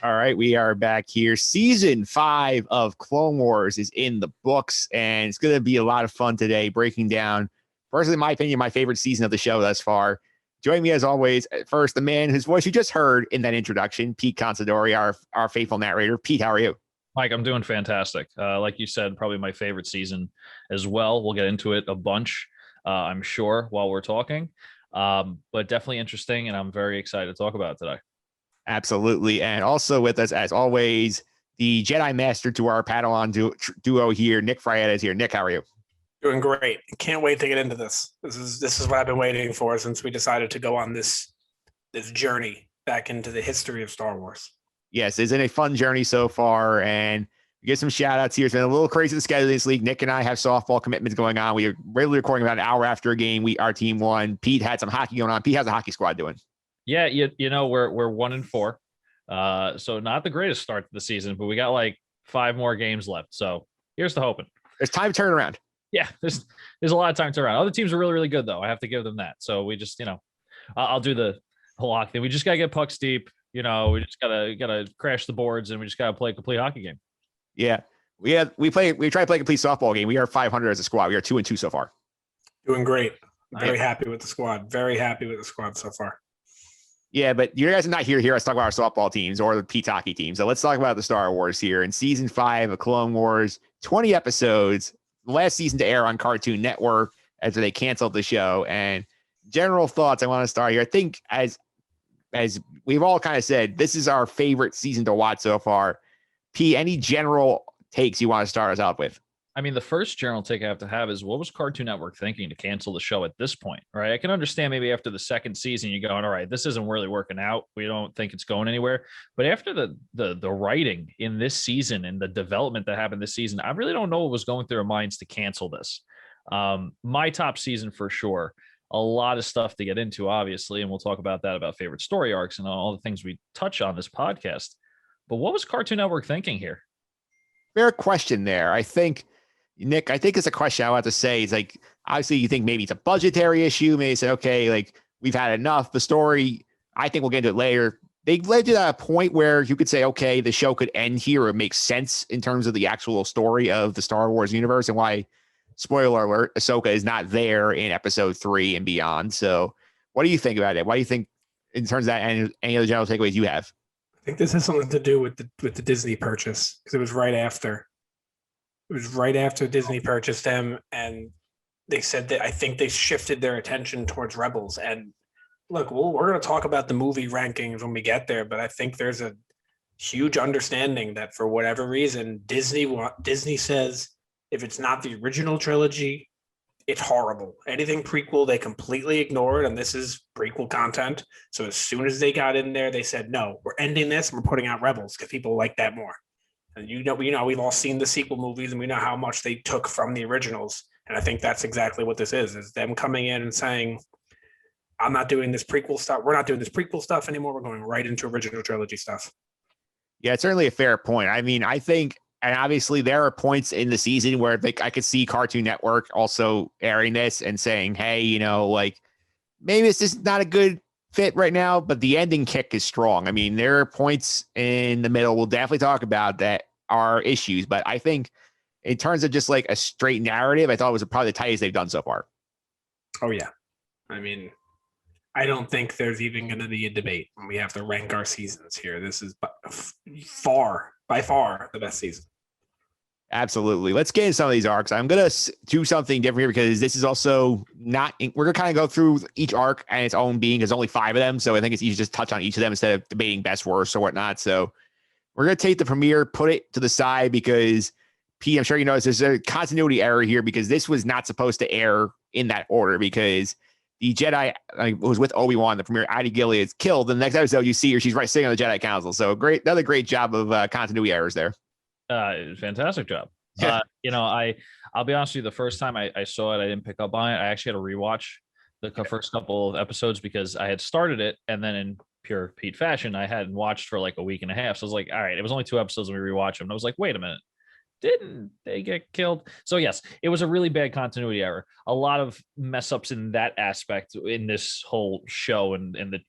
All right, we are back here. Season 5 of Clone Wars is in the books, and it's going to be a lot of fun today breaking down, personally, in my opinion, my favorite season of the show thus far. Joining me, as always, first, the man whose voice you just heard in that introduction, Pete Consadori, our faithful narrator. Pete, how are you? Mike, I'm doing fantastic. Like you said, probably my favorite season as well. We'll get into it a bunch, I'm sure, while we're talking, but definitely interesting, and I'm very excited to talk about it today. Absolutely. And also with us, as always, the Jedi Master to our Padawan duo here, Nick Fraietta is here. Nick, how are you? Doing great. Can't wait to get into this. This is what I've been waiting for since we decided to go on this journey back into the history of Star Wars. Yes, it's been a fun journey so far, and we get some shout outs here. It's been a little crazy the schedule this week. Nick and I have softball commitments going on. We are regularly recording about an hour after a game. Our team won. Pete had some hockey going on. Pete, how's the hockey squad doing? Yeah, you know, we're 1-4. So not the greatest start to the season, but we got like 5 more games left. So here's the hoping. There's time to turn around. Yeah, there's a lot of time to turn around. Other teams are really, really good, though. I have to give them that. So we just, I'll do the whole hockey thing. We just gotta get pucks deep. We just gotta crash the boards, and we just gotta play a complete hockey game. Yeah, we try to play a complete softball game. We are 500 as a squad. We are 2-2 so far. Doing great. Very happy with the squad. Very happy with the squad so far. Yeah, but you guys are not here to hear us talk about our softball teams or the Pete's hockey team. So let's talk about the Star Wars here. In season 5 of Clone Wars, 20 episodes, last season to air on Cartoon Network after they canceled the show. And general thoughts, I want to start here. I think as we've all kind of said, this is our favorite season to watch so far. P, any general takes you want to start us out with? I mean, the first general take I have to have is, what was Cartoon Network thinking to cancel the show at this point, right? I can understand maybe after the second season, you're going, all right, this isn't really working out. We don't think it's going anywhere. But after the writing in this season and the development that happened this season, I really don't know what was going through their minds to cancel this. My top season for sure. A lot of stuff to get into, obviously, and we'll talk about that, about favorite story arcs and all the things we touch on this podcast. But what was Cartoon Network thinking here? Fair question there. I think, Nick, it's a question I want to say. It's like, obviously you think maybe it's a budgetary issue. Maybe say, okay, like we've had enough. The story, I think we'll get into it later. They led to that point where you could say, okay, the show could end here. It makes sense in terms of the actual story of the Star Wars universe and why, spoiler alert, Ahsoka is not there in episode 3 and beyond. So what do you think about it? What do you think in terms of that and any other general takeaways you have? I think this has something to do with the Disney purchase, because it was right after. It was right after Disney purchased them, and they said that I think they shifted their attention towards Rebels. And look, we're going to talk about the movie rankings when we get there, but I think there's a huge understanding that for whatever reason, Disney says if it's not the original trilogy, it's horrible. Anything prequel, they completely ignored, and this is prequel content. So as soon as they got in there, they said, no, we're ending this and we're putting out Rebels because people like that more. And we've all seen the sequel movies, and we know how much they took from the originals. And I think that's exactly what this is them coming in and saying, I'm not doing this prequel stuff. We're not doing this prequel stuff anymore. We're going right into original trilogy stuff. Yeah, it's certainly a fair point. I mean, I think, and obviously there are points in the season where I could see Cartoon Network also airing this and saying, hey, like maybe it's just not a good fit right now, but the ending kick is strong. I mean, there are points in the middle we'll definitely talk about that are issues, but I think in terms of just like a straight narrative, I thought it was probably the tightest they've done so far. Oh yeah. I mean, I don't think there's even going to be a debate when we have to rank our seasons here. This is by far the best season. Absolutely. Let's get into some of these arcs. I'm going to do something different here because this is also not, we're going to kind of go through each arc and its own being. There's only 5 of them. So I think it's easy to just touch on each of them instead of debating best, worst, or whatnot. So we're going to take the premiere, put it to the side because P, I'm sure you noticed there's a continuity error here because this was not supposed to air in that order because the Jedi was with Obi-Wan, the premiere, Ida Gilead is killed. The next episode you see her, she's right sitting on the Jedi Council. So another great job of continuity errors there. Fantastic job. Yeah. I'll be honest with you. The first time I saw it, I didn't pick up on it. I actually had to rewatch the first couple of episodes because I had started it, and then in pure Pete fashion, I hadn't watched for like a week and a half. So I was like, all right, it was only 2 episodes, and we rewatched them. And I was like, wait a minute, didn't they get killed? So yes, it was a really bad continuity error. A lot of mess ups in that aspect in this whole show and the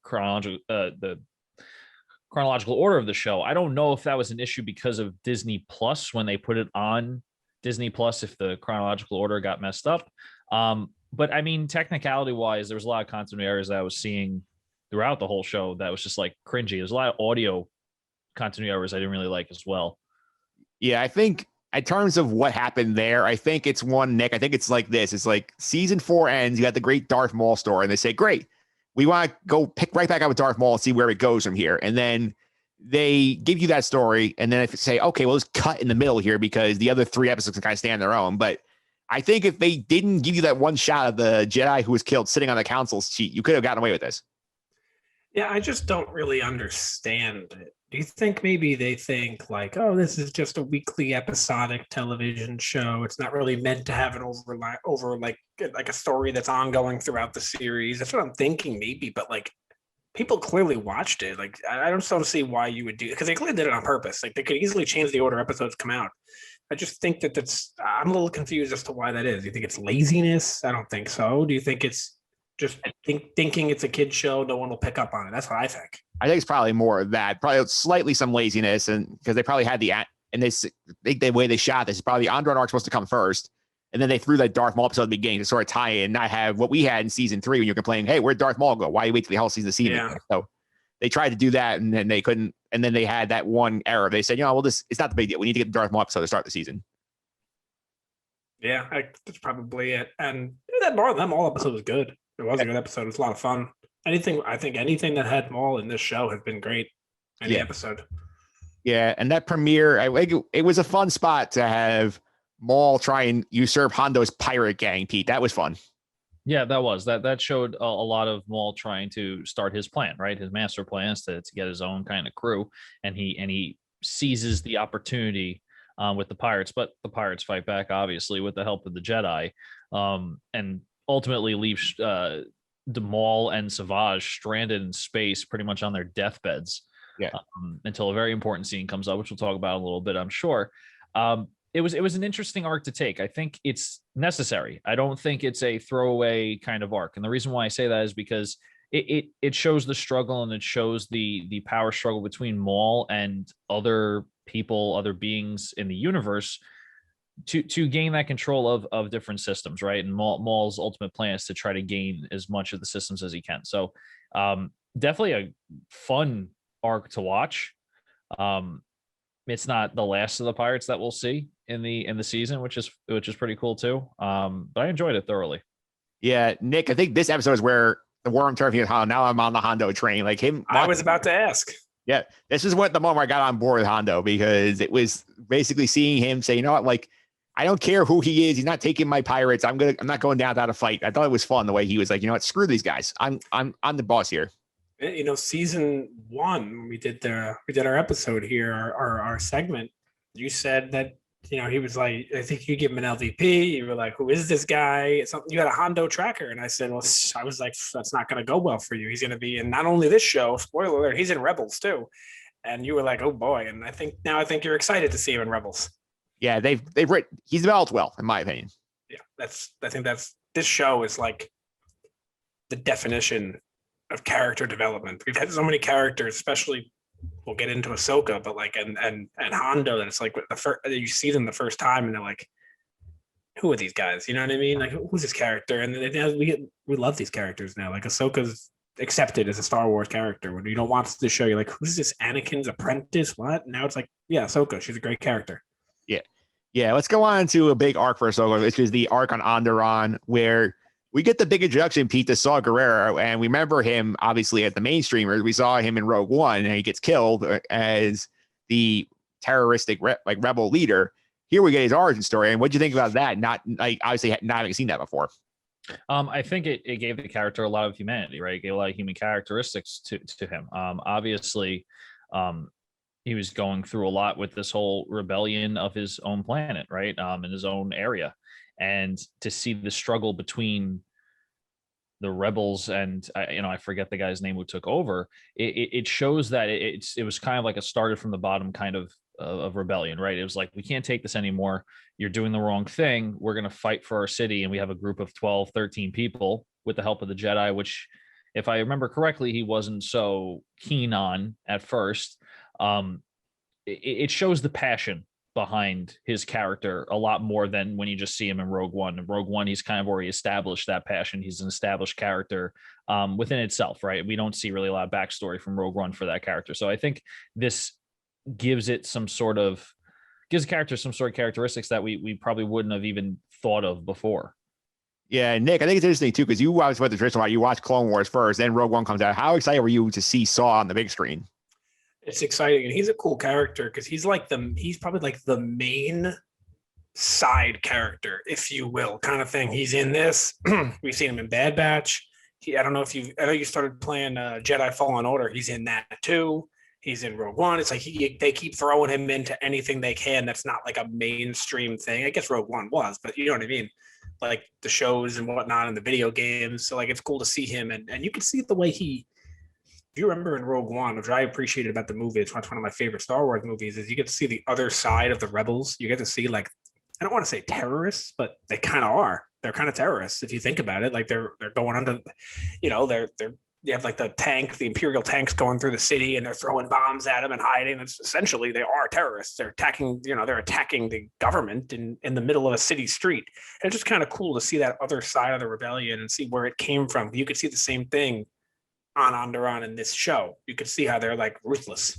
chronological order of the show. I don't know if that was an issue because of Disney Plus when they put it on Disney Plus, if the chronological order got messed up. But I mean, technicality wise, there was a lot of continuity errors that I was seeing throughout the whole show that was just like cringy. There's a lot of audio continuity errors I didn't really like as well. Yeah, I think in terms of what happened there, I think it's one, Nick. I think it's like this. It's like season 4 ends. You got the great Darth Maul story, and they say, great, we want to go pick right back up with Darth Maul and see where it goes from here. And then they give you that story, and then if you say, okay, well, let's cut in the middle here because the other 3 episodes can kind of stand their own. But I think if they didn't give you that one shot of the Jedi who was killed sitting on the council's seat, you could have gotten away with this. Yeah, I just don't really understand it. Do you think maybe they think like, oh, this is just a weekly episodic television show? It's not really meant to have an over like a story that's ongoing throughout the series. That's what I'm thinking, maybe. But like, people clearly watched it. Like, I don't see why you would do it because they clearly did it on purpose. Like, they could easily change the order episodes come out. I just think I'm a little confused as to why that is. Do you think it's laziness? I don't think so. Do you think it's just thinking it's a kid show, no one will pick up on it? That's what I think. I think it's probably more of that, probably slightly some laziness, and because they probably had and they think the way they shot this is probably the Andron arc supposed to come first, and then they threw that Darth Maul episode at the beginning to sort of tie in, not have what we had in season 3 when you're complaining, hey, where'd Darth Maul go? Why you wait till the whole season to see him? Yeah. So they tried to do that, and then they couldn't, and then they had that one error. They said, well, it's not the big deal. We need to get the Darth Maul episode to start the season. Yeah, that's probably it. And that Maul episode was good. It was a good episode. It was a lot of fun. Anything that had Maul in this show has been great. Any episode. Yeah, and that premiere, it was a fun spot to have Maul try and usurp Hondo's pirate gang, Pete. That was fun. Yeah, that showed a lot of Maul trying to start his plan, right? His master plans to get his own kind of crew, and he seizes the opportunity with the pirates, but the pirates fight back, obviously, with the help of the Jedi, and ultimately leaves Maul and Savage stranded in space, pretty much on their deathbeds. Yeah. Until a very important scene comes up, which we'll talk about in a little bit, I'm sure. It was an interesting arc to take. I think it's necessary. I don't think it's a throwaway kind of arc. And the reason why I say that is because it shows the struggle, and it shows the power struggle between Maul and other people, other beings in the universe to gain that control of different systems, right? And Maul's ultimate plan is to try to gain as much of the systems as he can. So definitely a fun arc to watch. It's not the last of the pirates that we'll see in the season, which is pretty cool too. But I enjoyed it thoroughly. Yeah, Nick, I think this episode is where the worm turned me on. Now I'm on the Hondo train. Like him, I was about to ask. Yeah, this is what the moment I got on board with Hondo, because it was basically seeing him say, you know what, like, I don't care who he is. He's not taking my pirates. I'm not going down without a fight. I thought it was fun the way he was like, you know what, screw these guys. I'm the boss here. You know, season 1, we did our episode here, our segment. You said that, you know, he was like, I think you give him an LVP. You were like, who is this guy? Something, you had a Hondo tracker. And I said, well, I was like, that's not going to go well for you. He's going to be in not only this show, spoiler alert, he's in Rebels too. And you were like, oh boy. And I think you're excited to see him in Rebels. Yeah, they've written, he's developed well, in my opinion. Yeah, I think this show is like the definition of character development. We've had so many characters, especially we'll get into Ahsoka, but like and Hondo, that it's like the first you see them the first time and they're like, who are these guys? You know what I mean? Like, who's this character? And then we love these characters now. Like Ahsoka's accepted as a Star Wars character. When you don't watch the show, you're like, who's this Anakin's apprentice? What? Now it's like, yeah, Ahsoka. She's a great character. Yeah. Let's go on to a big arc for Ahsoka, which is the arc on Onderon, where we get the big introduction, Pete, to Saw Gerrera, and we remember him obviously at the mainstreamers. We saw him in Rogue One, and he gets killed as the terroristic rebel leader. Here we get his origin story, and what do you think about that? Not like obviously not having seen that before. I think it gave the character a lot of humanity, right? It gave a lot of human characteristics to him. Obviously, he was going through a lot with this whole rebellion of his own planet, right? In his own area. And to see the struggle between the rebels and I forget the guy's name who took over, it shows that it was kind of like a started from the bottom kind of rebellion, right? It was like, we can't take this anymore. You're doing the wrong thing. We're going to fight for our city. And we have a group of 12, 13 people with the help of the Jedi, which if I remember correctly, he wasn't so keen on at first. It shows the passion behind his character a lot more than when you just see him in Rogue One. In Rogue One, he's kind of already established that passion. He's an established character within itself, right? We don't see really a lot of backstory from Rogue One for that character. So I think this gives the character some sort of characteristics that we probably wouldn't have even thought of before. Yeah, Nick, I think it's interesting too, because you always went the traditional route. You watched Clone Wars first, then Rogue One comes out. How excited were you to see Saw on the big screen? It's exciting, and he's a cool character because he's probably like the main side character, if you will, kind of thing. He's in this. We've seen him in Bad Batch. I know you started playing Jedi Fallen Order. He's in that too. He's in Rogue One. It's like they keep throwing him into anything they can that's not like a mainstream thing. I guess Rogue One was, but you know what I mean? Like the shows and whatnot and the video games. So like it's cool to see him, and you can see the way if you remember in Rogue One, which I appreciated about the movie, it's one of my favorite Star Wars movies, is you get to see the other side of the rebels. You get to see, like, I don't want to say terrorists, but they kind of are. They're kind of terrorists if you think about it. Like they're going under, you have like the Imperial tanks going through the city, and they're throwing bombs at them and hiding. It's essentially they are terrorists. They're attacking the government in the middle of a city street. And it's just kind of cool to see that other side of the rebellion and see where it came from. You could see the same thing on Onderon in this show. You could see how they're like ruthless.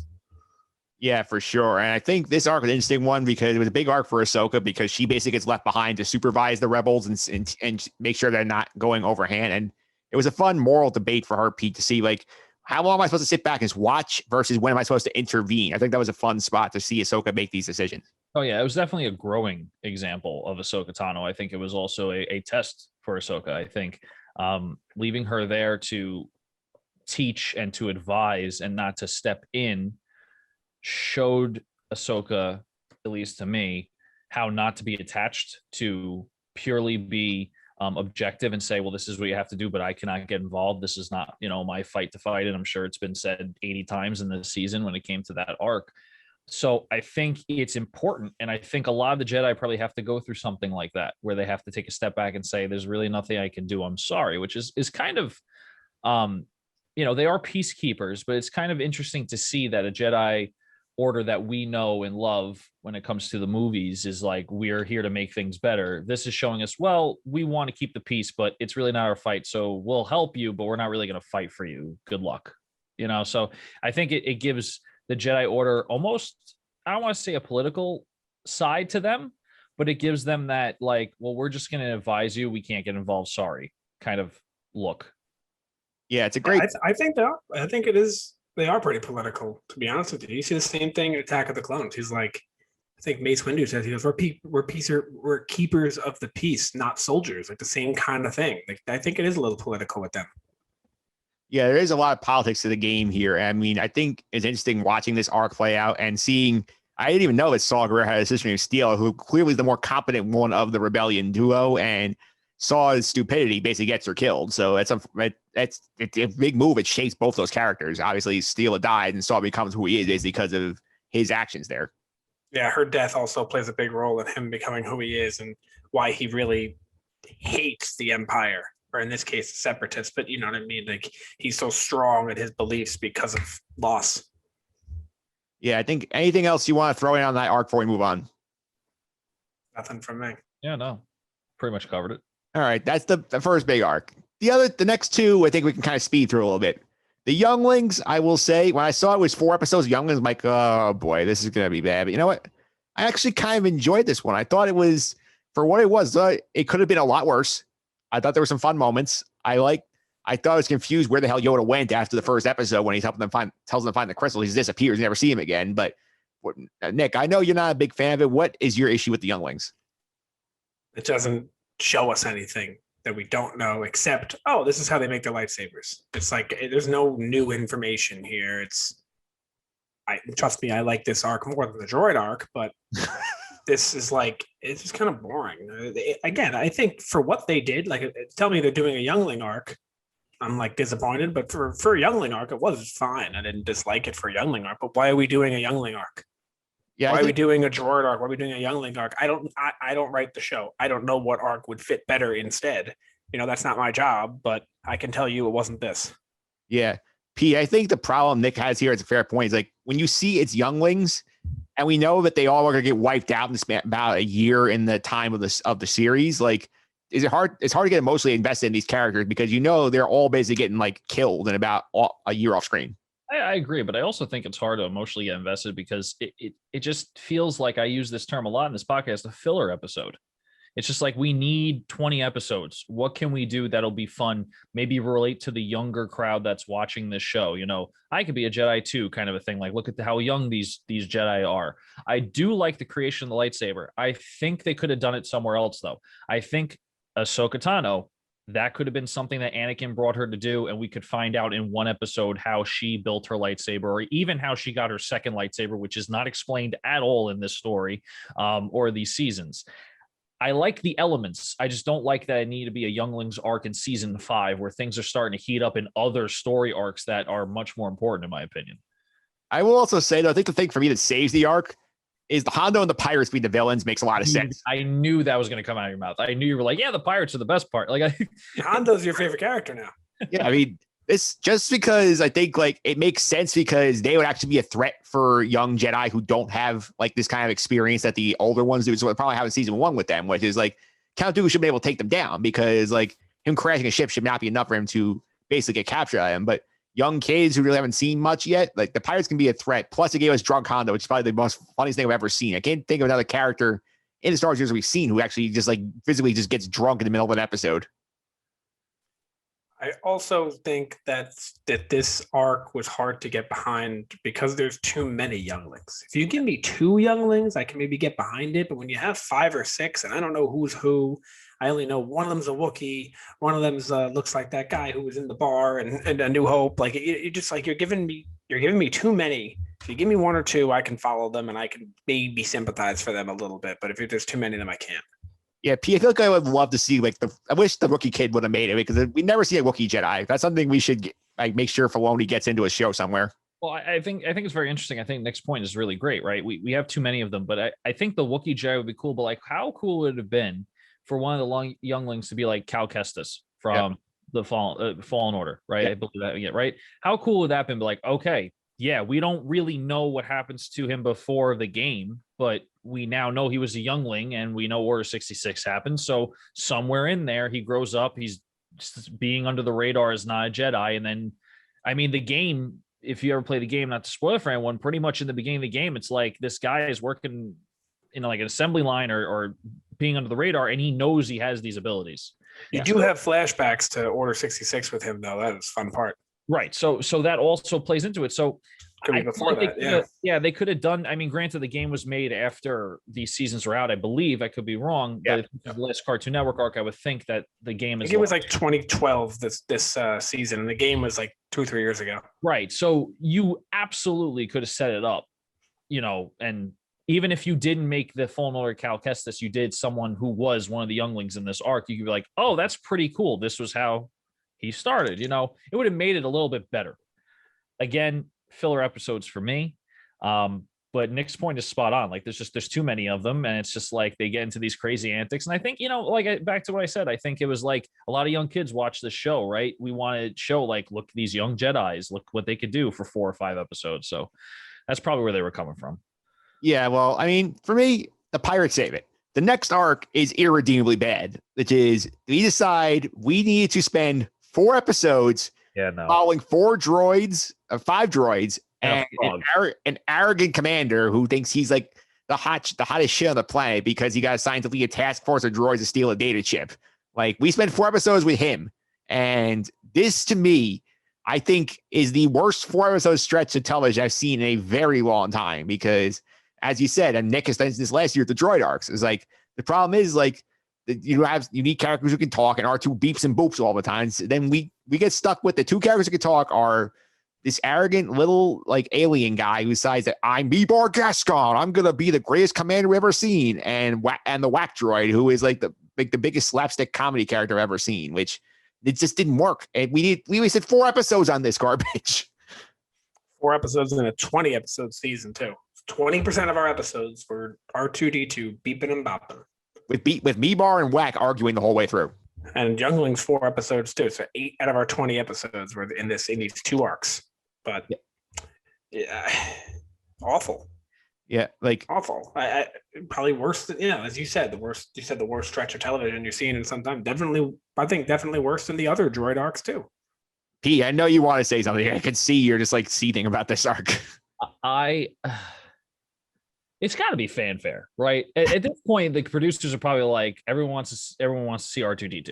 Yeah, for sure. And I think this arc was an interesting one because it was a big arc for Ahsoka because she basically gets left behind to supervise the rebels and make sure they're not going overhand. And it was a fun moral debate for her, Pete, to see like, how long am I supposed to sit back and just watch versus when am I supposed to intervene? I think that was a fun spot to see Ahsoka make these decisions. Oh, yeah. It was definitely a growing example of Ahsoka Tano. I think it was also a test for Ahsoka. I think leaving her there to teach and to advise and not to step in showed Ahsoka, at least to me, how not to be attached, to purely be objective and say, well, this is what you have to do, but I cannot get involved. This is not, my fight to fight. And I'm sure it's been said 80 times in this season when it came to that arc. So I think it's important. And I think a lot of the Jedi probably have to go through something like that, where they have to take a step back and say, there's really nothing I can do. I'm sorry, which is kind of, they are peacekeepers, but it's kind of interesting to see that a Jedi order that we know and love when it comes to the movies is like, we're here to make things better. This is showing us, well, we want to keep the peace, but it's really not our fight. So we'll help you, but we're not really going to fight for you. Good luck. So I think it gives the Jedi Order almost, I don't want to say a political side to them, but it gives them that like, well, we're just going to advise you. We can't get involved. Sorry. Kind of look. Yeah, it's a great. I think it is. They are pretty political, to be honest with you. You see the same thing in Attack of the Clones. He's like, I think Mace Windu says, he goes, we're keepers of the peace, not soldiers. Like the same kind of thing. Like I think it is a little political with them. Yeah, there is a lot of politics to the game here. I mean, I think it's interesting watching this arc play out and seeing. I didn't even know that Saw Gerrera had a sister named Steele, who clearly is the more competent one of the rebellion duo, and Saw's stupidity basically gets her killed. So it's a big move. It shapes both those characters. Obviously, Steele died, and Saw becomes who he is basically because of his actions there. Yeah, her death also plays a big role in him becoming who he is and why he really hates the Empire, or in this case, the Separatists. But you know what I mean? Like he's so strong in his beliefs because of loss. Yeah, I think anything else you want to throw in on that arc before we move on? Nothing from me. Yeah, no, pretty much covered it. All right, that's the first big arc. The next two, I think we can kind of speed through a little bit. The Younglings, I will say, when I saw it was 4 episodes of Younglings, I'm like, oh boy, this is going to be bad. But you know what? I actually kind of enjoyed this one. I thought it was, for what it was, it could have been a lot worse. I thought there were some fun moments. I thought I was confused where the hell Yoda went after the first episode when he's tells them to find the crystal. He disappears, you never see him again. But Nick, I know you're not a big fan of it. What is your issue with the Younglings? It doesn't show us anything that we don't know except, oh, this is how they make their lightsabers. It's like there's no new information here. Trust me, I like this arc more than the droid arc, but this is like, it's just kind of boring. Again, I think for what they did, like tell me they're doing a Youngling arc, I'm like disappointed, but for a Youngling arc, it was fine. I didn't dislike it for a Youngling arc, but why are we doing a Youngling arc? Yeah, why are we doing a droid arc? Why are we doing a Youngling arc? I don't write the show. I don't know what arc would fit better instead. That's not my job, but I can tell you it wasn't this. Yeah. P, I think the problem Nick has here is a fair point. Is like when you see it's younglings, and we know that they all are going to get wiped out in about a year in the time of the series. Like, is it hard? It's hard to get emotionally invested in these characters because they're all basically getting like killed in about a year off screen. I agree, but I also think it's hard to emotionally get invested because it just feels like, I use this term a lot in this podcast, a filler episode. It's just like, we need 20 episodes. What can we do that'll be fun? Maybe relate to the younger crowd that's watching this show. I could be a Jedi too, kind of a thing. Like, look at how young these Jedi are. I do like the creation of the lightsaber. I think they could have done it somewhere else, though. I think Ahsoka Tano, that could have been something that Anakin brought her to do, and we could find out in one episode how she built her lightsaber, or even how she got her second lightsaber, which is not explained at all in this story or these seasons. I like the elements. I just don't like that I need to be a younglings arc in season 5 where things are starting to heat up in other story arcs that are much more important, in my opinion. I will also say, though, I think the thing for me that saves the arc is the Hondo and the pirates being the villains makes a lot of sense. I knew that was going to come out of your mouth. I knew you were like, yeah, the pirates are the best part. Like, Hondo's your favorite character now. Yeah, I mean, this just because I think like it makes sense because they would actually be a threat for young Jedi who don't have like this kind of experience that the older ones do. So they probably have in season 1 with them, which is like Count Dooku should be able to take them down because like him crashing a ship should not be enough for him to basically get captured by him. But young kids who really haven't seen much yet, like the pirates can be a threat. Plus, it gave us Drunk Hondo, which is probably the most funniest thing I've ever seen. I can't think of another character in the Star Wars we've seen who actually just like physically just gets drunk in the middle of an episode. I also think that this arc was hard to get behind because there's too many younglings. If you give me 2 younglings, I can maybe get behind it. But when you have 5 or 6, and I don't know who's who, I only know one of them's a Wookiee. One of them's looks like that guy who was in the bar and A New Hope. Like you just like you're giving me too many. If you give me 1 or 2, I can follow them and I can maybe sympathize for them a little bit. But if there's too many of them, I can't. Yeah, P, I feel like I would love to see like I wish the rookie kid would have made it because we never see a Wookiee Jedi. That's something we should make sure Filoni gets into a show somewhere. Well, I think it's very interesting. I think Nick's point is really great, right? We have too many of them, but I think the Wookiee Jedi would be cool. But like, how cool would it have been for one of the younglings to be like Cal Kestis from the Fallen Order, right? I believe that, yeah, right? How cool would that have been? Be like, okay, yeah, we don't really know what happens to him before the game, but we now know he was a youngling and we know Order 66 happened. So somewhere in there, he grows up. He's just being under the radar as not a Jedi. And then, I mean, the game, if you ever play the game, not to spoil it for anyone, pretty much in the beginning of the game, it's like this guy is working in like an assembly line or being under the radar, and he knows he has these abilities. You do have flashbacks to Order 66 with him, though. That is a fun part. Right. So that also plays into it. So could be before that. They could have done. I mean, granted, the game was made after these seasons were out, I believe. I could be wrong. But the last Cartoon Network arc, I would think that the game is. It was like 2012 this season, and the game was like 2-3 years ago. Right. So you absolutely could have set it up, and even if you didn't make the Fallen Order Cal Kestis, you did someone who was one of the younglings in this arc. You could be like, oh, that's pretty cool. This was how he started. It would have made it a little bit better. Again, filler episodes for me. But Nick's point is spot on. Like there's too many of them, and it's just like they get into these crazy antics. And I think, back to what I said, I think it was like a lot of young kids watch this show, right? We want to show like, look, these young Jedis, look what they could do for 4 or 5 episodes. So that's probably where they were coming from. Yeah, well, I mean, for me, the pirates save it. The next arc is irredeemably bad, which is we decide we need to spend 4 episodes following 5 droids, and an arrogant commander who thinks he's like the hottest shit on the planet because he got assigned to lead a task force of droids to steal a data chip. Like, we spent 4 episodes with him, and this, to me, I think is the worst 4-episode stretch of television I've seen in a very long time because, as you said, and Nick has done this last year with the droid arcs, is like the problem is like you have unique characters who can talk and R2 beeps and boops all the time. So then we get stuck with the 2 characters who can talk are this arrogant little like alien guy who decides that I'm Meebar Gascon. I'm gonna be the greatest commander we've ever seen, and the whack droid who is like the biggest slapstick comedy character I've ever seen, which it just didn't work. And we wasted 4 episodes on this garbage. 4 episodes in a 20 episode season too. 20% of our episodes were R2D2 beeping and bopping. With Meebar and Whack arguing the whole way through. And Youngling's 4 episodes too. So 8 out of our 20 episodes were in these 2 arcs. But yeah, awful. Yeah, like awful. I probably worse than as you said, the worst. You said the worst stretch of television you've seen in some time. Definitely worse than the other droid arcs too. Pete, I know you want to say something. I can see you're just like seething about this arc. It's got to be fanfare, right? At this point, the producers are probably like, everyone wants to see R2D2.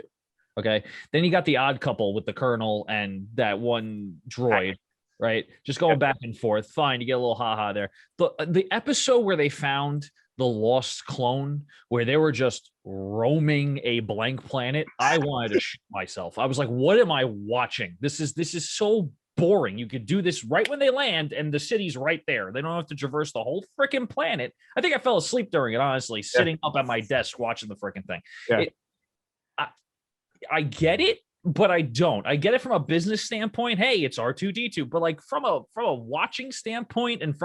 Okay, then you got the odd couple with the Colonel and that one droid. Right, just going back and forth. Fine, you get a little haha there. The episode where they found the lost clone, where they were just roaming a blank planet, I wanted to shoot myself. I was like, "What am I watching? This is so boring. You could do this right when they land, and the city's right there. They don't have to traverse the whole freaking planet." I think I fell asleep during it, honestly, sitting up at my desk watching the freaking thing. Yeah. I get it. But I don't. I get it from a business standpoint. Hey, it's R2D2. But like from a watching standpoint and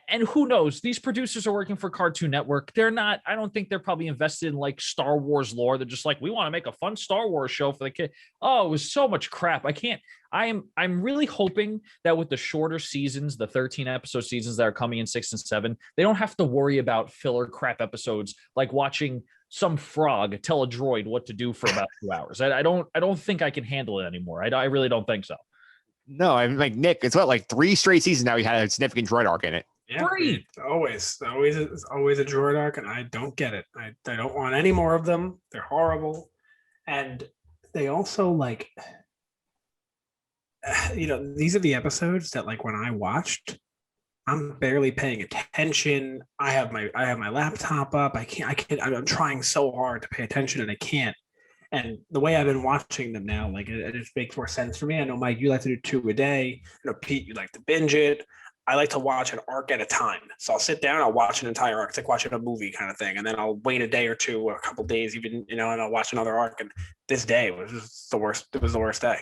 and who knows? These producers are working for Cartoon Network. They're not. I don't think they're probably invested in like Star Wars lore. They're just like, we want to make a fun Star Wars show for the kid. Oh, it was so much crap. I can't. I'm really hoping that with the shorter seasons, the 13 episode seasons that are coming in 6 and 7, they don't have to worry about filler crap episodes like watching some frog tell a droid what to do for about 2 hours. I don't think I can handle it anymore. I really don't think so. No, I'm like Nick. It's what, 3 straight seasons now. We had a significant droid arc in it. Yeah, 3. It's always a droid arc, and I don't get it. I don't want any more of them. They're horrible, and they also these are the episodes that when I watched, I'm barely paying attention. I have my laptop up. I'm trying so hard to pay attention and I can't. And the way I've been watching them now, it just makes more sense for me. I know, Mike, you like to do 2 a day. Pete, you like to binge it. I like to watch an arc at a time. So I'll sit down, I'll watch an entire arc. It's like watching a movie kind of thing. And then I'll wait a day or 2 or a couple days even, and I'll watch another arc. And this day was just the worst. It was the worst day.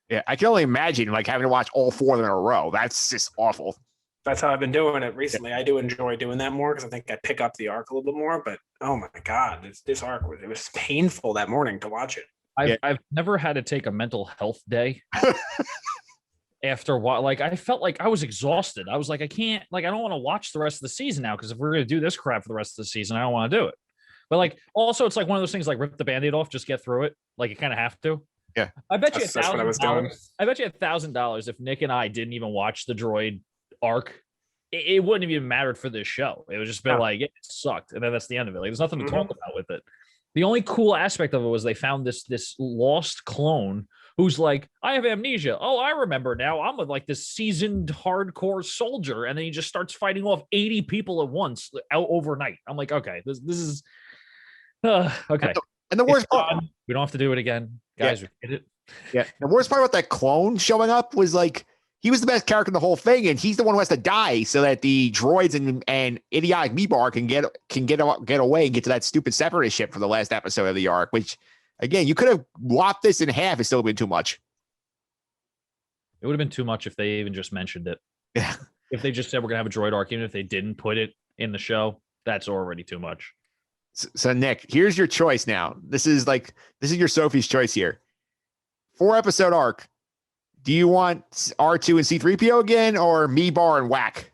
Yeah, I can only imagine having to watch all 4 of them in a row. That's just awful. That's how I've been doing it recently. I do enjoy doing that more because I think I pick up the arc a little bit more. But oh my god, this arc was painful that morning to watch it. I've never had to take a mental health day after what I felt like I was exhausted. I was like, I can't, I don't want to watch the rest of the season now because if we're gonna do this crap for the rest of the season, I don't want to do it. But also, it's one of those things rip the Band-Aid off, just get through it. You kind of have to. Yeah, I bet you $1,000. I bet you $1,000 if Nick and I didn't even watch the droid arc, it wouldn't have even mattered for this show. It would just been it sucked, and then that's the end of it. There's nothing to talk about with it. The only cool aspect of it was they found this lost clone who's I have amnesia. Oh, I remember now. I'm with this seasoned hardcore soldier, and then he just starts fighting off 80 people at once out overnight. I'm like, okay, this is okay. And the worst part, we don't have to do it again, guys. Yeah. We did it. Yeah, the worst part about that clone showing up was he was the best character in the whole thing, and he's the one who has to die so that the droids and idiotic Meebar can get away and get to that stupid separatist ship for the last episode of the arc. Which, again, you could have lopped this in half. It's still been too much. It would have been too much if they even just mentioned it. Yeah. If they just said we're gonna have a droid arc, even if they didn't put it in the show, that's already too much. So Nick, here's your choice now. This is your Sophie's choice here. 4-episode arc. Do you want R2 and C-3PO again, or Meebar and Whack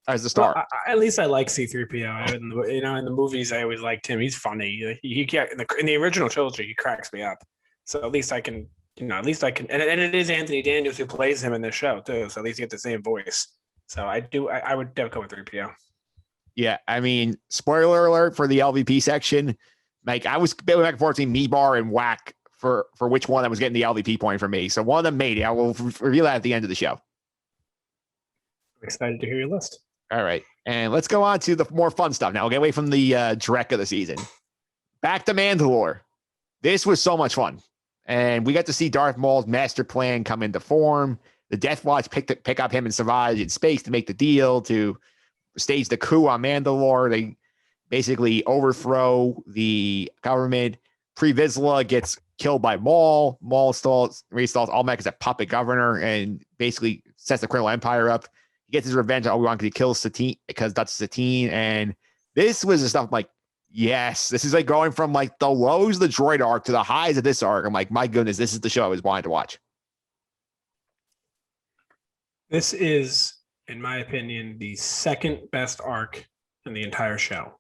as the star? Well, at least I like C-3PO. In the movies, I always liked him. He's funny. In the original trilogy, he cracks me up. So at least I can, and it is Anthony Daniels who plays him in this show too. So at least you get the same voice. So I would go with 3PO. Yeah, I mean, spoiler alert for the LVP section. I was going back and forth between Meebar and Whack for which one that was getting the LVP point for me. So one of them made it. I will reveal that at the end of the show. I'm excited to hear your list. All right. And let's go on to the more fun stuff. Now we'll get away from the Drek of the season. Back to Mandalore. This was so much fun. And we got to see Darth Maul's master plan come into form. The Death Watch pick up him and Savage in space to make the deal to stage the coup on Mandalore. They basically overthrow the government. Pre Vizsla gets killed by Maul. Maul reinstalls Almec as a puppet governor and basically sets the Criminal Empire up. He gets his revenge on Obi-Wan because he kills Satine, because that's Satine. And this was the stuff Yes, this is like going from like the lows of the droid arc to the highs of this arc. I'm like, my goodness, this is the show I was wanting to watch. This is, in my opinion, the second best arc in the entire show.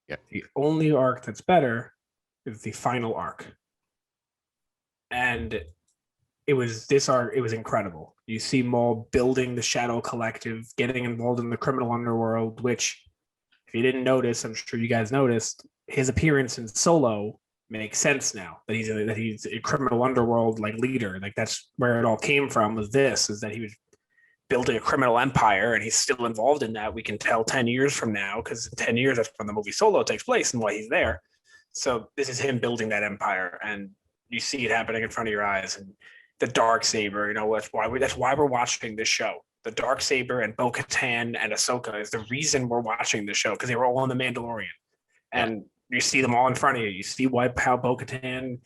Yeah. The only arc that's better is the final arc. And it was incredible. You see Maul building the Shadow Collective, getting involved in the criminal underworld, which, if you didn't notice, I'm sure you guys noticed, his appearance in Solo makes sense now that he's a criminal underworld like leader. Like that's where it all came from. Is that he was building a criminal empire, and he's still involved in that. We can tell 10 years from now, because in 10 years that's when the movie Solo takes place and why he's there. So this is him building that empire, and you see it happening in front of your eyes. And the Darksaber, you know, that's why we're watching this show. The Darksaber and Bo-Katan and Ahsoka is the reason we're watching this show, because they were all in The Mandalorian. And you see them all in front of you. You see how Bo-Katan,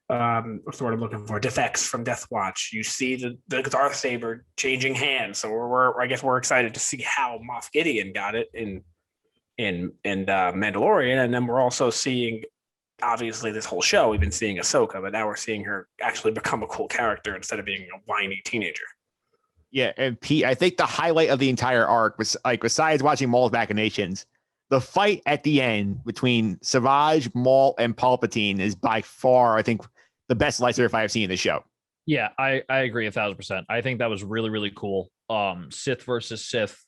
what's the word I'm looking for, defects from Death Watch. You see the Darksaber changing hands. So I guess we're excited to see how Moff Gideon got it in Mandalorian. And then we're also seeing, obviously, this whole show, we've been seeing Ahsoka, but now we're seeing her actually become a cool character instead of being a whiny teenager. Yeah, and Pete, I think the highlight of the entire arc was, like, besides watching Maul's machinations, the fight at the end between Savage, Maul, and Palpatine is by far, I think, the best lightsaber fight I've seen in the show. Yeah, I agree 1,000%. I think that was really, really cool. Sith versus Sith,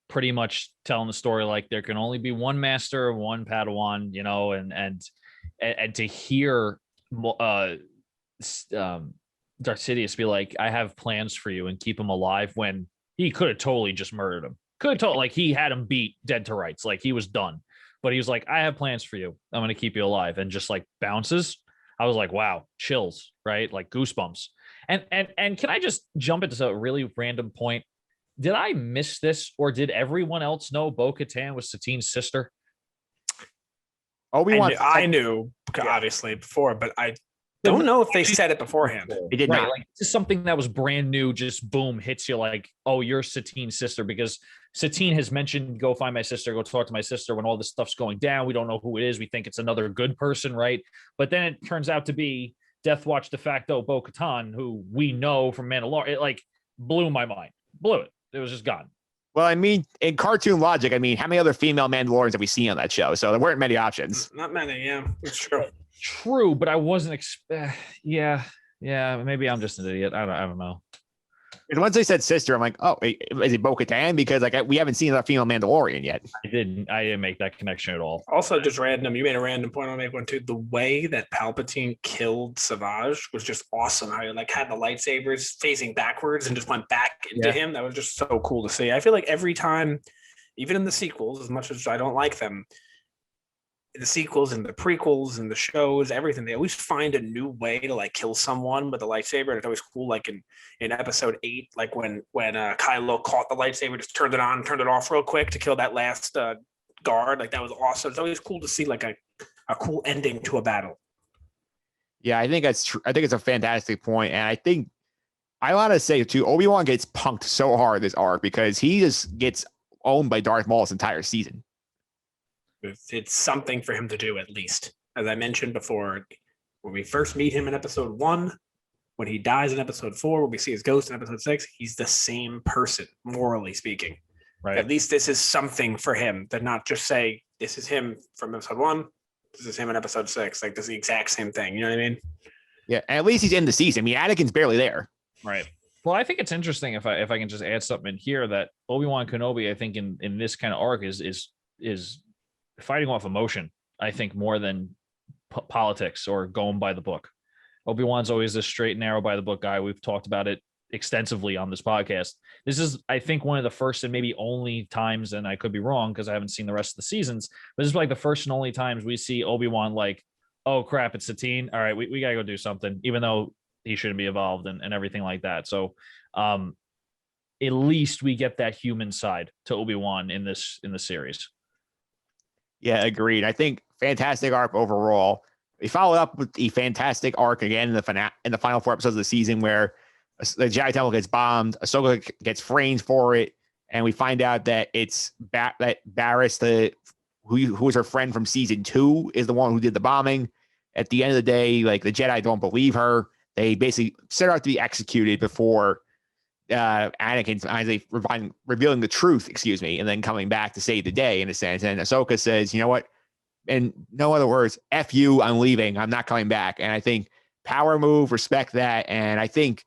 pretty much telling the story like there can only be one master, one Padawan, you know, and to hear Darth Sidious be like, I have plans for you, and keep him alive, when he could have totally just murdered him. Could have told, like, he had him beat dead to rights, like he was done. But he was like, I have plans for you. I'm going to keep you alive, and just like bounces. I was like, wow, chills, right? Like goosebumps. And can I just jump into a really random point? Did I miss this, or did everyone else know Bo-Katan was Satine's sister? I knew obviously before, but I don't know if they said it beforehand. They did not. Like, this is something that was brand new, just boom, hits you like, oh, you're Satine's sister, because Satine has mentioned, go find my sister, go talk to my sister when all this stuff's going down. We don't know who it is. We think it's another good person, right? But then it turns out to be Death Watch de facto Bo-Katan, who we know from Mandalorian. It like blew my mind. Blew it. It was just gone. Well, I mean, in cartoon logic, I mean, how many other female Mandalorians have we seen on that show? So there weren't many options. Not many, yeah. It's true. True, but I wasn't yeah, maybe I'm just an idiot. I don't know. And once they said sister, I'm like, oh, is it Bo-Katan? Because like we haven't seen a female Mandalorian yet. I didn't make that connection at all. Also, just random. You made a random point. I'll make one too. The way that Palpatine killed Savage was just awesome. How he like had the lightsabers facing backwards and just went back into him. That was just so cool to see. I feel like every time, even in the sequels, as much as I don't like them, the sequels and the prequels and the shows, everything, they always find a new way to like kill someone with a lightsaber. And it's always cool, like in episode 8, like when Kylo caught the lightsaber, just turned it on, turned it off real quick to kill that last guard. Like that was awesome. It's always cool to see like a cool ending to a battle. Yeah, I think that's true. I think it's a fantastic point. And I think I want to say too, Obi-Wan gets punked so hard this arc because he just gets owned by Darth Maul this entire season. It's something for him to do, at least. As I mentioned before, when we first meet him in episode 1, when he dies in episode 4, when we see his ghost in episode 6, he's the same person, morally speaking. Right. At least this is something for him, to not just say, this is him from episode 1, this is him in episode 6. Like, this is the exact same thing. You know what I mean? Yeah, and at least he's in the season. I mean, Anakin's barely there. Right. Well, I think it's interesting if I can just add something in here that Obi-Wan Kenobi, I think in this kind of arc is fighting off emotion, I think, more than politics or going by the book. Obi-Wan's always this straight and narrow by the book guy. We've talked about it extensively on this podcast. This is, I think, one of the first and maybe only times, and I could be wrong because I haven't seen the rest of the seasons, but this is like the first and only times we see Obi-Wan like, oh crap, it's Satine. All right, we gotta go do something, even though he shouldn't be involved and everything like that. So at least we get that human side to Obi-Wan in the series. Yeah, agreed. I think fantastic arc overall. We followed up with the fantastic arc again in the final 4 episodes of the season, where the Jedi Temple gets bombed, Ahsoka gets framed for it, and we find out that it's that Barriss, the who was her friend from season 2, is the one who did the bombing. At the end of the day, like the Jedi don't believe her. They basically set her out to be executed before Anakin's revealing the truth, and then coming back to save the day in a sense. And Ahsoka says, you know what? In no other words, F you, I'm leaving. I'm not coming back. And I think power move, respect that. And I think